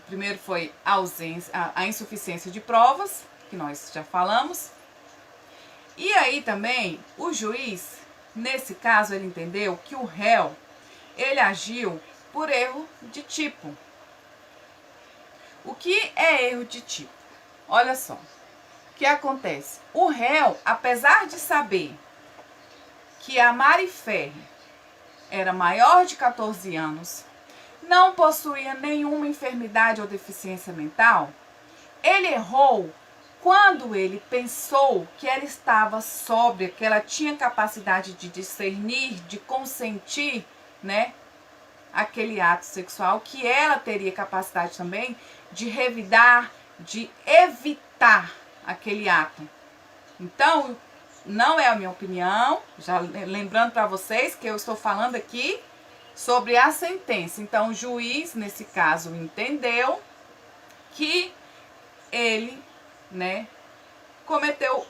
Primeiro foi a insuficiência de provas, que nós já falamos. E aí também o juiz, nesse caso, ele entendeu que o réu, ele agiu por erro de tipo. O que é erro de tipo? Olha só, o que acontece? O réu, apesar de saber que a Marifer era maior de 14 anos, não possuía nenhuma enfermidade ou deficiência mental, ele errou quando ele pensou que ela estava sóbria, que ela tinha capacidade de discernir, de consentir, né, aquele ato sexual, que ela teria capacidade também de revidar, de evitar aquele ato. Então, não é a minha opinião, já lembrando para vocês que eu estou falando aqui sobre a sentença. Então, o juiz, nesse caso, entendeu que ele, né, cometeu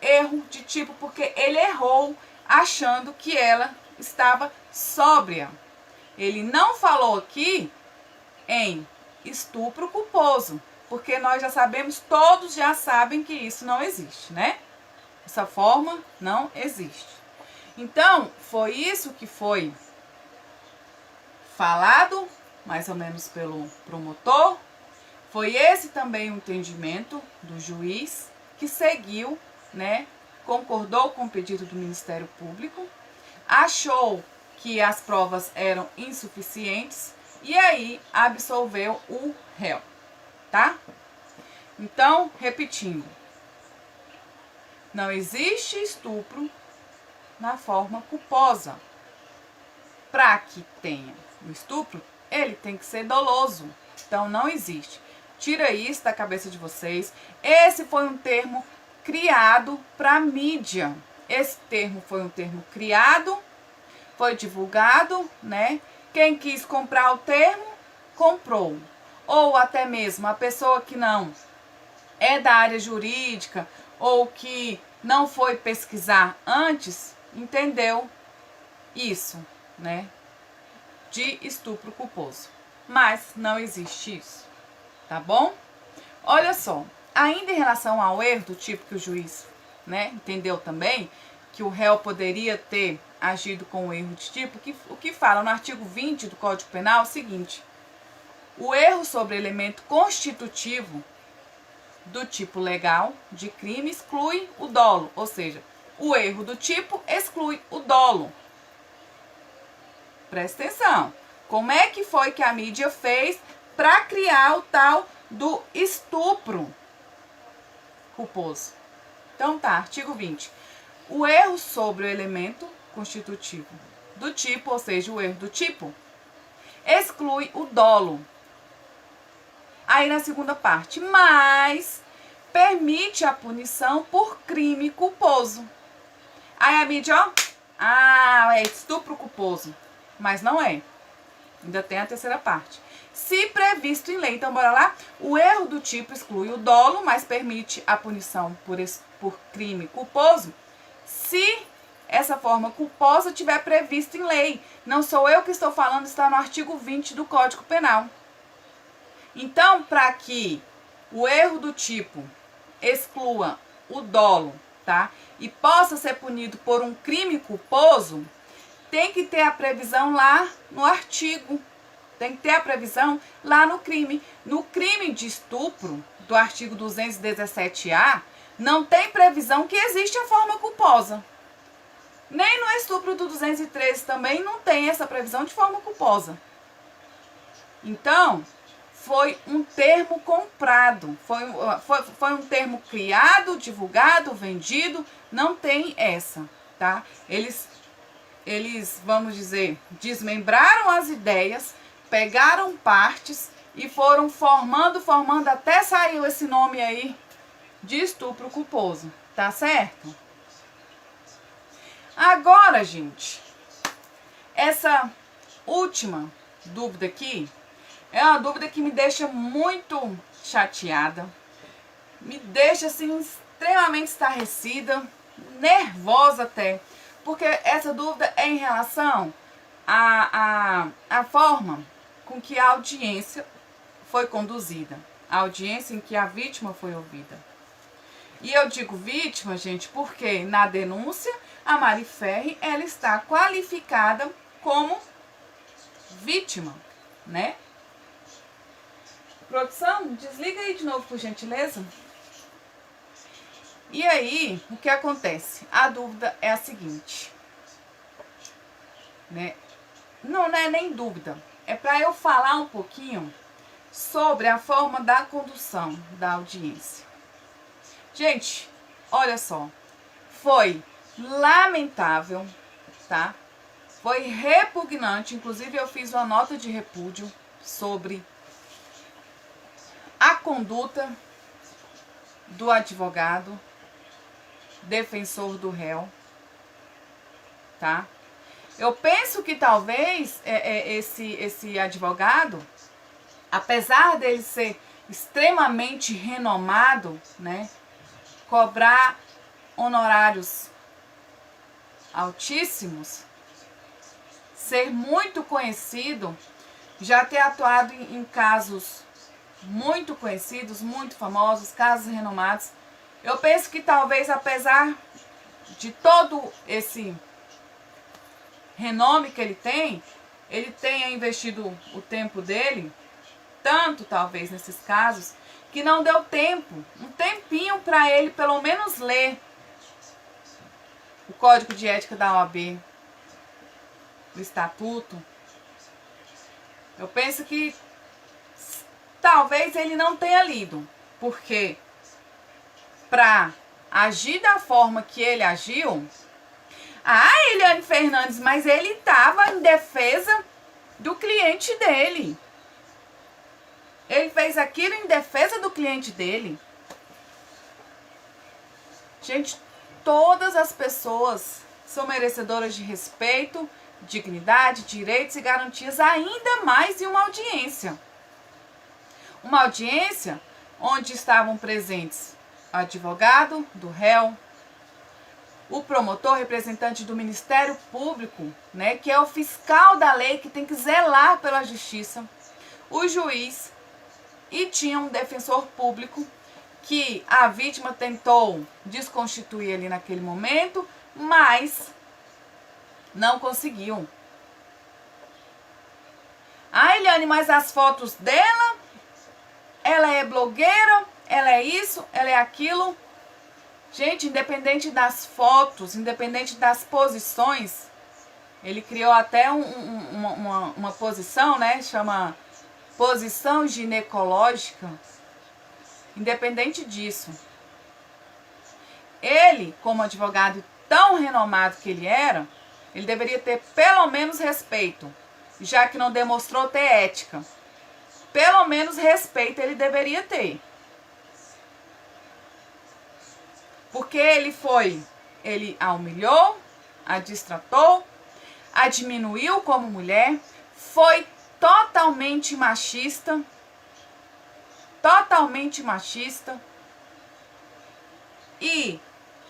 erro de tipo, porque ele errou achando que ela estava sóbria. Ele não falou aqui em estupro culposo, porque nós já sabemos, todos já sabem que isso não existe, né? Essa forma não existe. Então, foi isso que foi falado, mais ou menos pelo promotor. Foi esse também o entendimento do juiz, que seguiu, né, concordou com o pedido do Ministério Público, achou que as provas eram insuficientes e aí absolveu o réu, tá? Então, repetindo, não existe estupro na forma culposa. Para que tenha o estupro, ele tem que ser doloso. Então, não existe. Tira isso da cabeça de vocês. Esse foi um termo criado para mídia. Esse termo foi um termo criado, foi divulgado, né? Quem quis comprar o termo, comprou. Ou até mesmo a pessoa que não é da área jurídica ou que não foi pesquisar antes, entendeu isso, né? De estupro culposo. Mas não existe isso, tá bom? Olha só, ainda em relação ao erro do tipo que o juiz, né, entendeu também, que o réu poderia ter agido com o erro de tipo, o que fala no artigo 20 do Código Penal é o seguinte: o erro sobre elemento constitutivo do tipo legal de crime exclui o dolo, ou seja, o erro do tipo exclui o dolo. Presta atenção. Como é que foi que a mídia fez para criar o tal do estupro culposo? Então tá, artigo 20. O erro sobre o elemento constitutivo do tipo, ou seja, o erro do tipo, exclui o dolo. Aí na segunda parte, mas permite a punição por crime culposo. Aí a mídia, ó, é estupro culposo. Mas não é. Ainda tem a terceira parte. Se previsto em lei, então bora lá. O erro do tipo exclui o dolo, mas permite a punição por crime culposo, se essa forma culposa tiver previsto em lei. Não sou eu que estou falando, está no artigo 20 do Código Penal. Então, para que o erro do tipo exclua o dolo, tá? E possa ser punido por um crime culposo, tem que ter a previsão lá no artigo. Tem que ter a previsão lá no crime. No crime de estupro, do artigo 217-A, não tem previsão que existe a forma culposa. Nem no estupro do 213 também não tem essa previsão de forma culposa. Então, foi um termo comprado, foi um termo criado, divulgado, vendido, não tem essa, tá? Eles, vamos dizer, desmembraram as ideias, pegaram partes e foram formando até saiu esse nome aí de estupro culposo, tá certo? Agora, gente, essa última dúvida aqui é uma dúvida que me deixa muito chateada, me deixa assim extremamente estarrecida, nervosa até, porque essa dúvida é em relação à forma com que a audiência foi conduzida, a audiência em que a vítima foi ouvida. E eu digo vítima, gente, porque na denúncia a Mari Ferri, ela está qualificada como vítima, né? Produção, desliga aí de novo, por gentileza. E aí, o que acontece? A dúvida é a seguinte, né? Não é nem dúvida, é para eu falar um pouquinho sobre a forma da condução da audiência. Gente, olha só, foi lamentável, tá? Foi repugnante, inclusive eu fiz uma nota de repúdio sobre a conduta do advogado defensor do réu, tá? Eu penso que talvez esse advogado, apesar dele ser extremamente renomado, né, cobrar honorários altíssimos, ser muito conhecido, já ter atuado em casos muito conhecidos, muito famosos, casos renomados. Eu penso que talvez, apesar de todo esse renome que ele tem, ele tenha investido o tempo dele, tanto talvez nesses casos, que não deu tempo, um tempinho para ele pelo menos ler o Código de Ética da OAB, o Estatuto. Eu penso que talvez ele não tenha lido, porque para agir da forma que ele agiu... Eliane Fernandes, mas ele estava em defesa do cliente dele. Ele fez aquilo em defesa do cliente dele. Gente, todas as pessoas são merecedoras de respeito, dignidade, direitos e garantias, ainda mais em uma audiência. Uma audiência onde estavam presentes o advogado do réu, o promotor, representante do Ministério Público, né, que é o fiscal da lei, que tem que zelar pela justiça, o juiz, e tinha um defensor público que a vítima tentou desconstituir ali naquele momento, mas não conseguiu. Eliane, mas as fotos dela, ela é blogueira, ela é isso, ela é aquilo. Gente, independente das fotos, independente das posições, ele criou até uma posição, né? Chama posição ginecológica. Independente disso, ele, como advogado tão renomado que ele era, ele deveria ter pelo menos respeito, já que não demonstrou ter ética. Pelo menos respeito ele deveria ter. Porque ele a humilhou, a destratou, a diminuiu como mulher, foi totalmente machista, e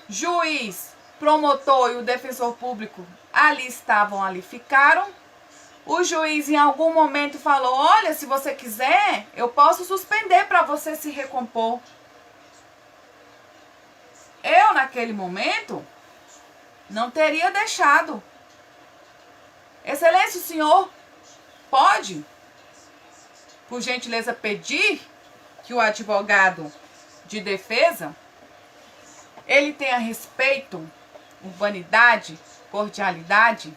juiz, promotor e o defensor público ali ficaram. O juiz em algum momento falou, olha, se você quiser, eu posso suspender para você se recompor. Eu, naquele momento, não teria deixado. Excelência, o senhor pode, por gentileza, pedir que o advogado de defesa, ele tenha respeito, urbanidade, cordialidade?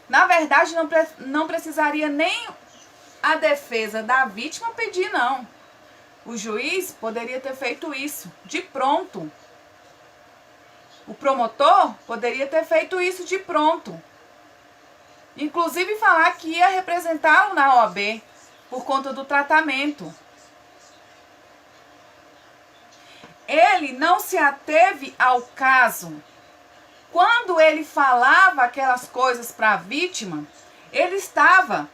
Na verdade, não precisaria nem a defesa da vítima pedir, não. O juiz poderia ter feito isso de pronto. O promotor poderia ter feito isso de pronto. Inclusive falar que ia representá-lo na OAB por conta do tratamento. Ele não se ateve ao caso. Quando ele falava aquelas coisas para a vítima, ele estava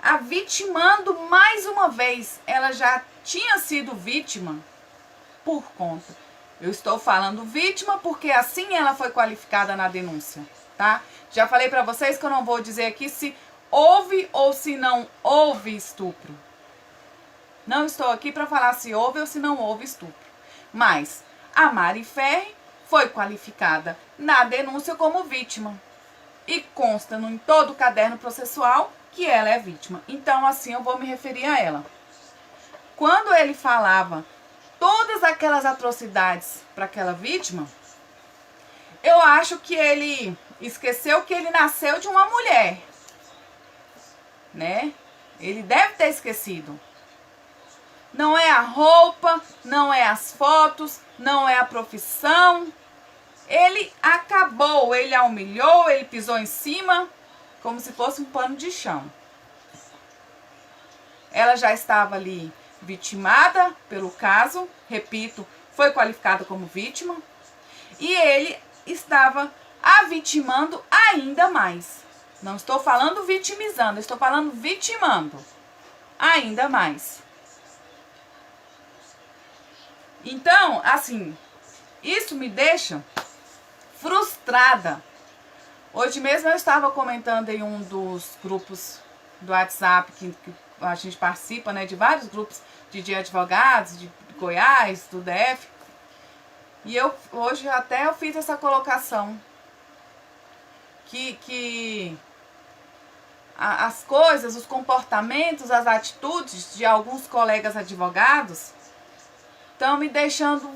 a vitimando mais uma vez. Ela já tinha sido vítima por conta. Eu estou falando vítima porque assim ela foi qualificada na denúncia, tá? Já falei para vocês que eu não vou dizer aqui se houve ou se não houve estupro. Não estou aqui para falar se houve ou se não houve estupro. Mas a Mari Ferri foi qualificada na denúncia como vítima. E consta em todo o caderno processual que ela é vítima. Então assim eu vou me referir a ela. Quando ele falava todas aquelas atrocidades para aquela vítima, eu acho que ele esqueceu que ele nasceu de uma mulher, né? Ele deve ter esquecido. Não é a roupa, não é as fotos, não é a profissão. Ele acabou, ele a humilhou, ele pisou em cima, como se fosse um pano de chão. Ela já estava ali vitimada pelo caso, repito, foi qualificada como vítima, e ele estava a vitimando ainda mais. Não estou falando vitimizando, estou falando vitimando ainda mais. Então, assim, isso me deixa frustrada. Hoje mesmo eu estava comentando em um dos grupos do WhatsApp que a gente participa, né, de vários grupos de advogados, de Goiás, do DF. E hoje até eu fiz essa colocação que as coisas, os comportamentos, as atitudes de alguns colegas advogados estão me deixando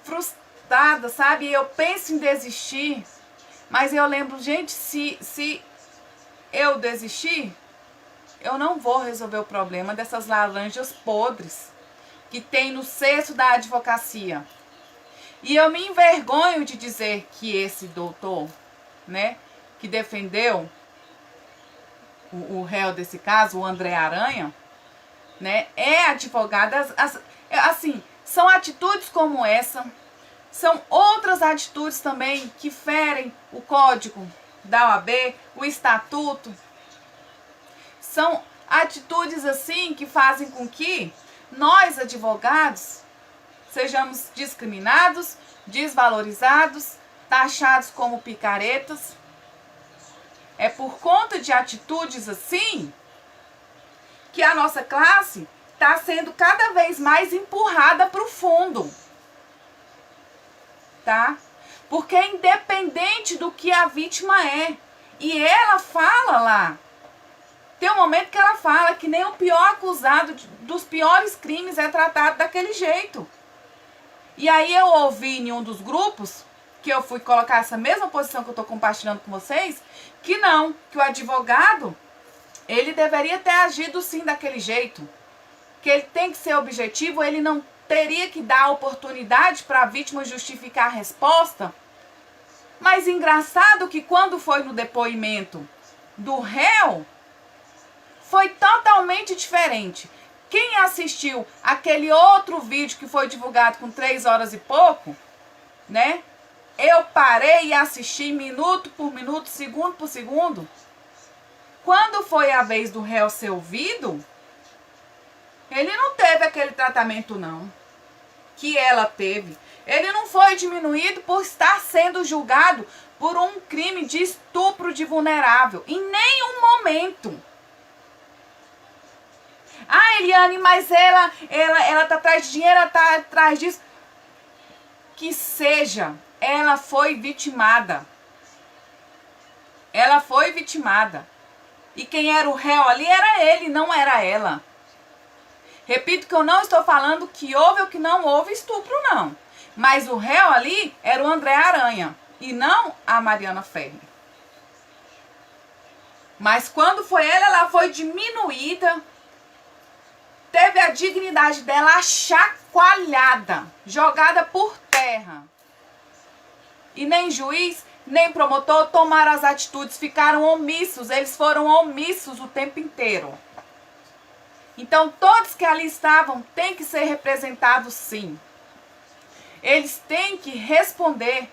frustrada, sabe? Eu penso em desistir, mas eu lembro, gente, se eu desistir, eu não vou resolver o problema dessas laranjas podres que tem no cesto da advocacia. E eu me envergonho de dizer que esse doutor, né, que defendeu o réu desse caso, o André Aranha, né, é advogado. Assim, são atitudes como essa, são outras atitudes também que ferem o código da OAB, o estatuto. São atitudes assim que fazem com que nós, advogados, sejamos discriminados, desvalorizados, taxados como picaretas. É por conta de atitudes assim que a nossa classe está sendo cada vez mais empurrada para o fundo. Tá? Porque é independente do que a vítima é. E ela fala lá. Tem um momento que ela fala que nem o pior acusado dos piores crimes é tratado daquele jeito. E aí eu ouvi em um dos grupos, que eu fui colocar essa mesma posição que eu estou compartilhando com vocês, que não, que o advogado, ele deveria ter agido sim daquele jeito. Que ele tem que ser objetivo, ele não teria que dar a oportunidade para a vítima justificar a resposta. Mas engraçado que quando foi no depoimento do réu, foi totalmente diferente. Quem assistiu aquele outro vídeo que foi divulgado com 3 horas e pouco, né? Eu parei e assisti minuto por minuto, segundo por segundo. Quando foi a vez do réu ser ouvido, ele não teve aquele tratamento não, que ela teve. Ele não foi diminuído por estar sendo julgado por um crime de estupro de vulnerável. Em nenhum momento. Ah, Eliane, mas ela tá atrás de dinheiro, ela tá atrás disso. Que seja, ela foi vitimada. Ela foi vitimada. E quem era o réu ali era ele, não era ela. Repito que eu não estou falando que houve ou que não houve estupro, não. Mas o réu ali era o André Aranha e não a Mariana Ferrer. Mas quando foi ela foi diminuída. Teve a dignidade dela chacoalhada, jogada por terra. E nem juiz, nem promotor tomaram as atitudes, ficaram omissos. Eles foram omissos o tempo inteiro. Então, todos que ali estavam têm que ser representados, sim. Eles têm que responder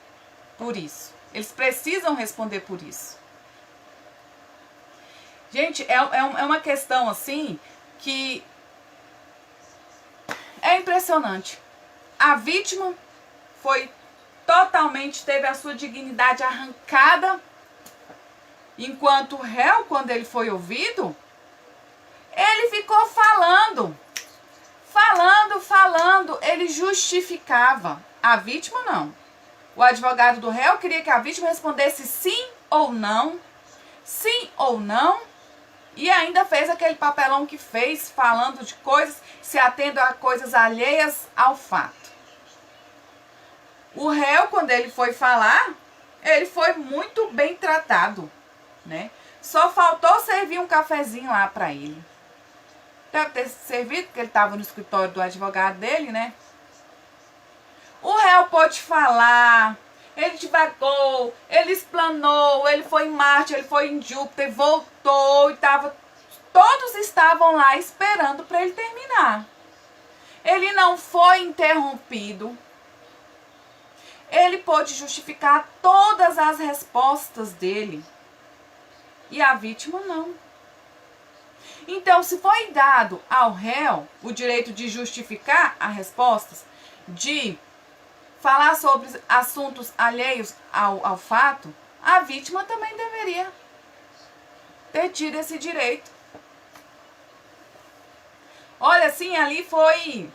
por isso. Eles precisam responder por isso. Gente, é uma questão assim que é impressionante. A vítima foi totalmente, teve a sua dignidade arrancada, enquanto o réu, quando ele foi ouvido, ele ficou falando, ele justificava. A vítima não. O advogado do réu queria que a vítima respondesse sim ou não, e ainda fez aquele papelão que fez, falando de coisas, se atendo a coisas alheias ao fato. O réu, quando ele foi falar, ele foi muito bem tratado, né? Só faltou servir um cafezinho lá para ele. Deve ter servido, porque ele estava no escritório do advogado dele, né? O réu pôde falar, ele divagou, ele explanou, ele foi em Marte, ele foi em Júpiter, voltou e todos estavam lá esperando para ele terminar. Ele não foi interrompido. Ele pôde justificar todas as respostas dele. E a vítima não. Então, se foi dado ao réu o direito de justificar as respostas, de falar sobre assuntos alheios ao fato, a vítima também deveria ter tido esse direito. Olha, assim, ali foi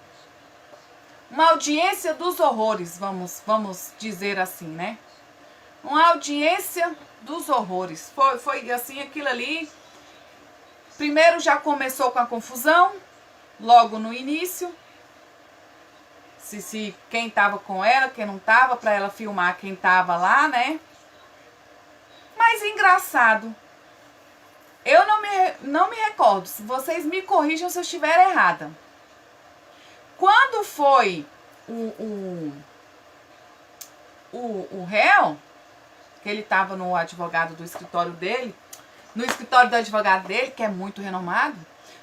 uma audiência dos horrores, vamos dizer assim, né? Uma audiência dos horrores. Foi assim, aquilo ali. Primeiro já começou com a confusão, logo no início. Se quem tava com ela, quem não tava, para ela filmar quem tava lá, né? Mas engraçado, eu não me recordo, se vocês me corrijam se eu estiver errada. Quando foi o réu, que ele tava no advogado do escritório dele, no escritório do advogado dele, que é muito renomado,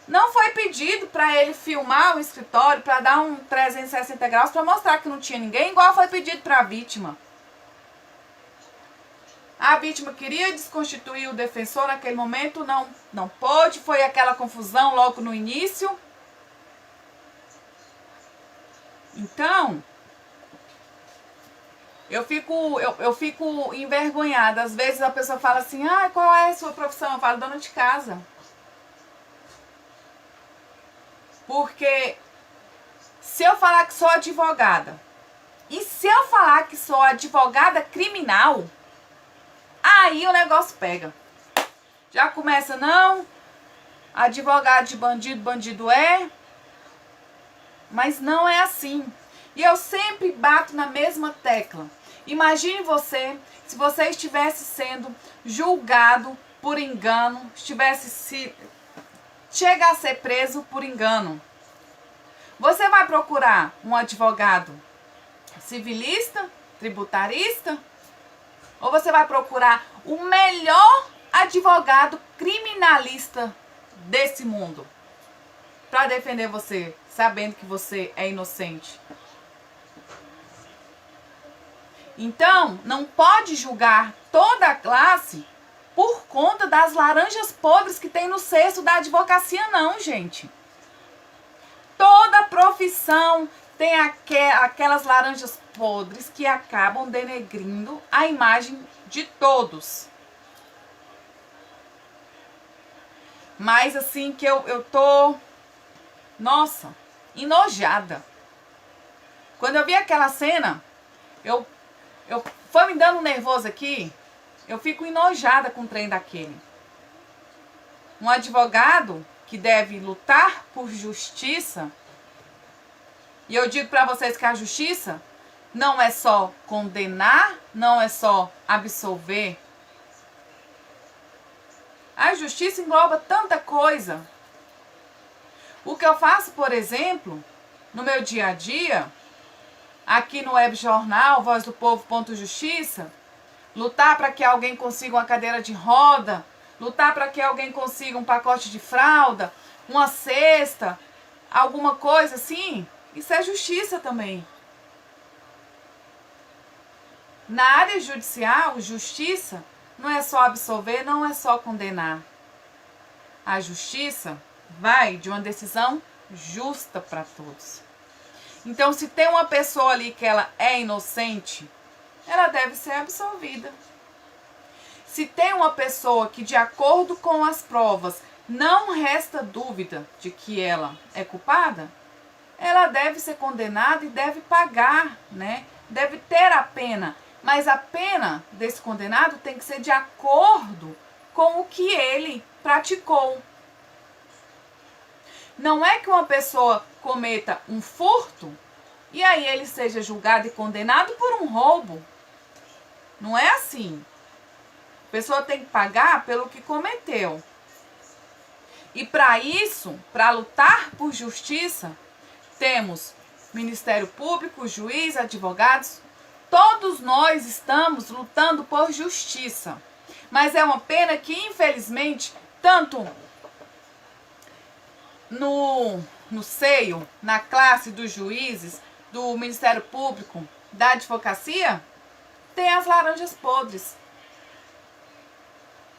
não foi pedido para ele filmar o escritório, para dar um 360 graus, para mostrar que não tinha ninguém, igual foi pedido para a vítima. A vítima queria desconstituir o defensor naquele momento, não pôde, foi aquela confusão logo no início. Então, eu fico envergonhada. Às vezes a pessoa fala assim, qual é a sua profissão? Eu falo, dona de casa. Porque se eu falar que sou advogada, e se eu falar que sou advogada criminal, aí o negócio pega. Já começa, não, advogado de bandido, bandido é. Mas não é assim. E eu sempre bato na mesma tecla. Imagine você, se você estivesse sendo julgado por engano, chega a ser preso por engano. Você vai procurar um advogado civilista, tributarista? Ou você vai procurar o melhor advogado criminalista desse mundo para defender você, sabendo que você é inocente? Então, não pode julgar toda a classe por conta das laranjas podres que tem no cesto da advocacia, não, gente. Toda profissão tem aquelas laranjas podres que acabam denegrindo a imagem de todos. Mas assim que eu tô, nossa, enojada. Quando eu vi aquela cena, foi me dando um nervoso aqui, eu fico enojada com o trem daquele. Um advogado que deve lutar por justiça, e eu digo para vocês que a justiça não é só condenar, não é só absolver. A justiça engloba tanta coisa. O que eu faço, por exemplo, no meu dia a dia, aqui no web jornal Voz do Povo.justiça, lutar para que alguém consiga uma cadeira de roda, lutar para que alguém consiga um pacote de fralda, uma cesta, alguma coisa assim, isso é justiça também. Na área judicial, justiça não é só absolver, não é só condenar. A justiça vai de uma decisão justa para todos. Então, se tem uma pessoa ali que ela é inocente, ela deve ser absolvida. Se tem uma pessoa que, de acordo com as provas, não resta dúvida de que ela é culpada, ela deve ser condenada e deve pagar, né? Deve ter a pena. Mas a pena desse condenado tem que ser de acordo com o que ele praticou. Não é que uma pessoa cometa um furto e aí ele seja julgado e condenado por um roubo. Não é assim. A pessoa tem que pagar pelo que cometeu. E para isso, para lutar por justiça, temos Ministério Público, juiz, advogados. Todos nós estamos lutando por justiça. Mas é uma pena que, infelizmente, tanto no seio, na classe dos juízes, do Ministério Público, da advocacia, tem as laranjas podres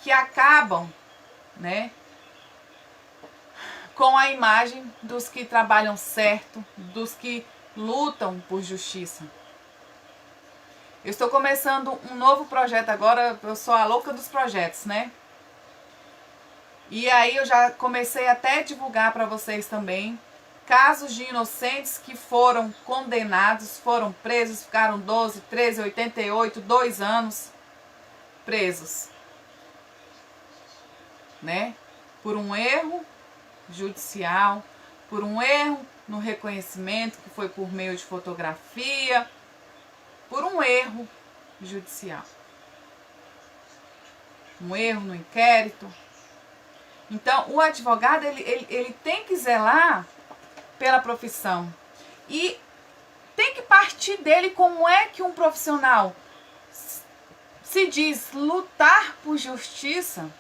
que acabam, né, com a imagem dos que trabalham certo, dos que lutam por justiça. Eu estou começando um novo projeto agora, eu sou a louca dos projetos, né? E aí eu já comecei até a divulgar para vocês também casos de inocentes que foram condenados, foram presos, ficaram 12, 13, 88, 2 anos presos, né? por um erro judicial, por um erro no reconhecimento, que foi por meio de fotografia, por um erro judicial. Um erro no inquérito. Então, o advogado, ele tem que zelar pela profissão. E tem que partir dele como é que um profissional se diz lutar por justiça,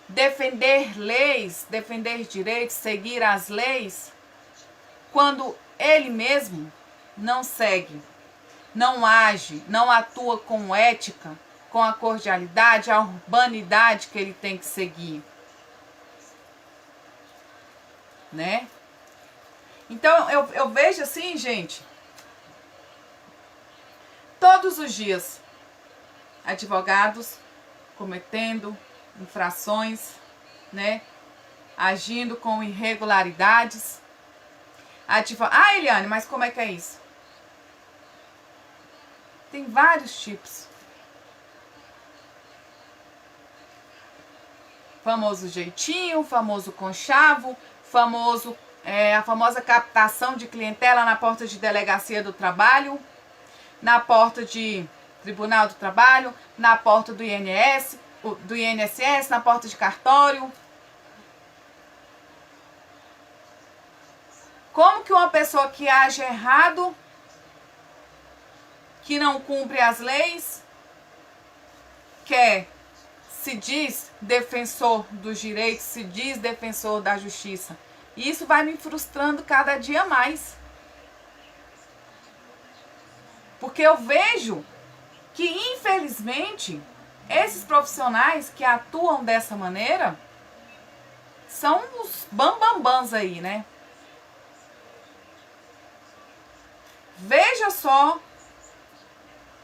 defender leis, defender direitos, seguir as leis, quando ele mesmo não segue, não age, não atua com ética, com a cordialidade, a urbanidade que ele tem que seguir. Né? Então, eu vejo assim, gente, todos os dias, advogados cometendo infrações, né? Agindo com irregularidades. Ah, Eliane, mas como é que é isso? Tem vários tipos. Famoso jeitinho, famoso conchavo, a famosa captação de clientela na porta de delegacia do trabalho, na porta de Tribunal do Trabalho, na porta do INSS, na porta de cartório. Como que uma pessoa que age errado, que não cumpre as leis, se diz defensor dos direitos, se diz defensor da justiça? E isso vai me frustrando cada dia mais. Porque eu vejo que, infelizmente, esses profissionais que atuam dessa maneira são os bambambãs aí, né? Veja só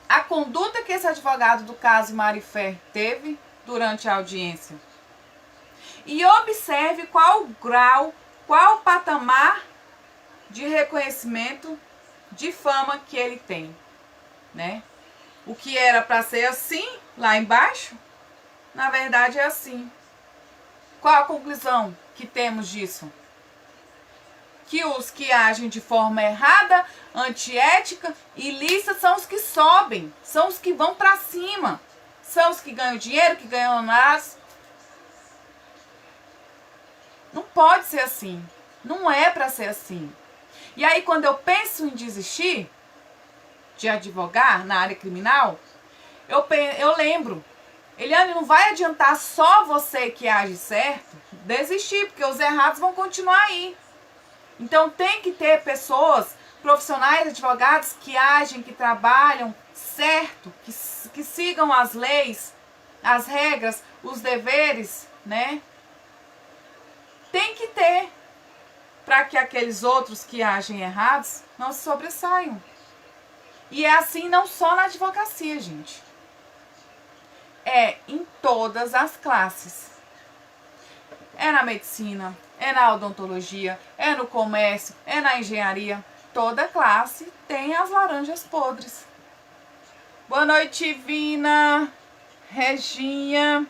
a conduta que esse advogado do caso Marifer teve durante a audiência. E observe qual o grau, qual o patamar de reconhecimento, de fama que ele tem, né? O que era para ser assim, lá embaixo, na verdade é assim. Qual a conclusão que temos disso? Que os que agem de forma errada, antiética, ilícita, são os que sobem, são os que vão para cima, são os que ganham dinheiro, que ganham mais. Não pode ser assim, não é para ser assim. E aí, quando eu penso em desistir de advogar na área criminal, eu lembro, Eliane, não vai adiantar só você que age certo desistir, porque os errados vão continuar aí. Então tem que ter pessoas, profissionais, advogados que agem, que trabalham certo, que sigam as leis, as regras, os deveres, né? Tem que ter, para que aqueles outros que agem errados não se sobressaiam. E é assim não só na advocacia, gente. É em todas as classes. É na medicina, é na odontologia, é no comércio, é na engenharia. Toda classe tem as laranjas podres. Boa noite, Vina, Reginha.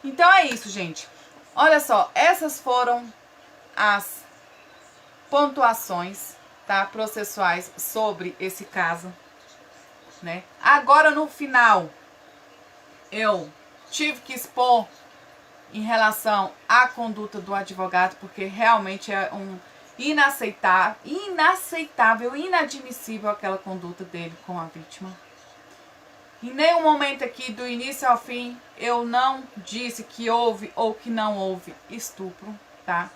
Então é isso, gente. Olha só, essas foram as pontuações, tá, processuais sobre esse caso, né? Agora, no final, eu tive que expor em relação à conduta do advogado, porque realmente é inaceitável, inadmissível aquela conduta dele com a vítima. Em nenhum momento aqui, do início ao fim, eu não disse que houve ou que não houve estupro, tá?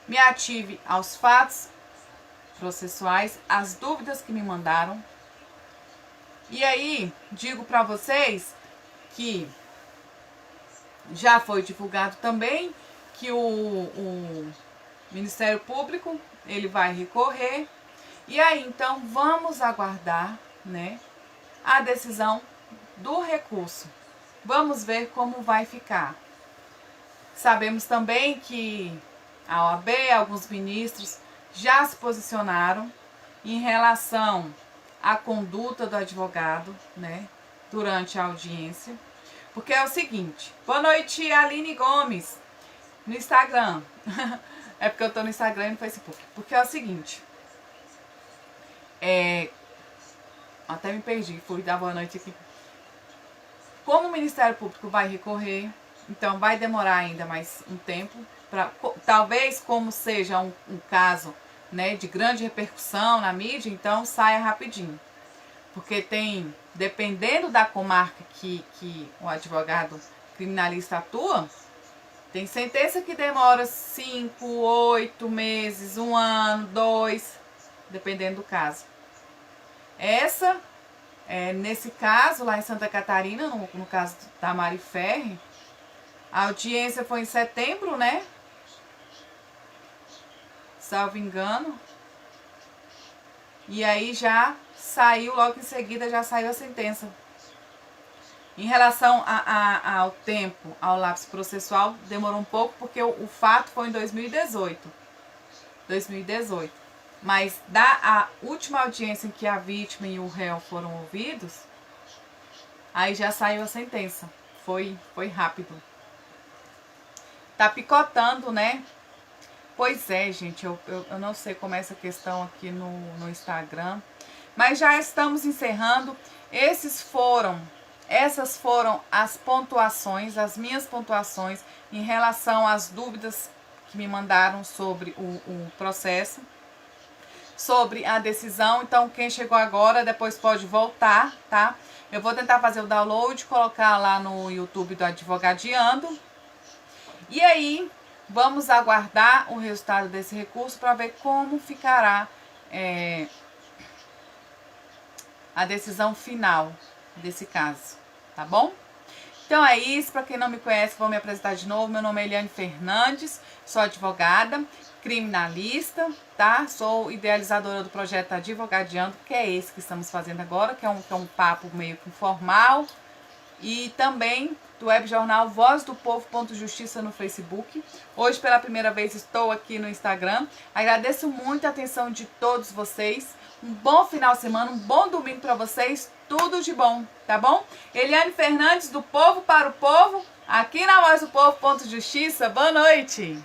Me ative aos fatos processuais, às dúvidas que me mandaram. E aí, digo para vocês que já foi divulgado também que o Ministério Público, ele vai recorrer. E aí, então, vamos aguardar, né, a decisão do recurso. Vamos ver como vai ficar. Sabemos também que a OAB, alguns ministros já se posicionaram em relação à conduta do advogado, né, durante a audiência. Porque é o seguinte, boa noite, Aline Gomes. No Instagram. É porque eu tô no Instagram e no Facebook. Porque é o seguinte. Até me perdi, fui dar boa noite aqui. Como o Ministério Público vai recorrer, então vai demorar ainda mais um tempo. Talvez como seja um caso, né, de grande repercussão na mídia, então saia rapidinho. Porque tem, dependendo da comarca que o advogado criminalista atua, tem sentença que demora 5, 8 meses, 1 ano, 2, dependendo do caso. Nesse caso, lá em Santa Catarina, no caso da Mari Ferri, a audiência foi em setembro, né? Salvo engano. E aí já saiu, logo em seguida já saiu a sentença. Em relação ao tempo, ao lapso processual, demorou um pouco porque o fato foi em 2018. Mas a última audiência em que a vítima e o réu foram ouvidos, aí já saiu a sentença. Foi rápido. Tá picotando, né? Pois é, gente, eu não sei como é essa questão aqui no Instagram. Mas já estamos encerrando. Essas foram as pontuações, as minhas pontuações em relação às dúvidas que me mandaram sobre o processo, sobre a decisão. Então, quem chegou agora, depois pode voltar, tá? Eu vou tentar fazer o download, colocar lá no YouTube do Advogadeando. E aí, vamos aguardar o resultado desse recurso para ver como ficará a decisão final desse caso, tá bom? Então é isso, para quem não me conhece, vou me apresentar de novo. Meu nome é Eliane Fernandes, sou advogada, criminalista, tá? Sou idealizadora do projeto Advogadeando, que é esse que estamos fazendo agora, que é um papo meio que informal, e também do webjornal Voz do Povo.justiça no Facebook. Hoje, pela primeira vez, estou aqui no Instagram. Agradeço muito a atenção de todos vocês. Um bom final de semana, um bom domingo para vocês. Tudo de bom, tá bom? Eliane Fernandes, do Povo para o Povo, aqui na Voz do Povo.justiça. Boa noite!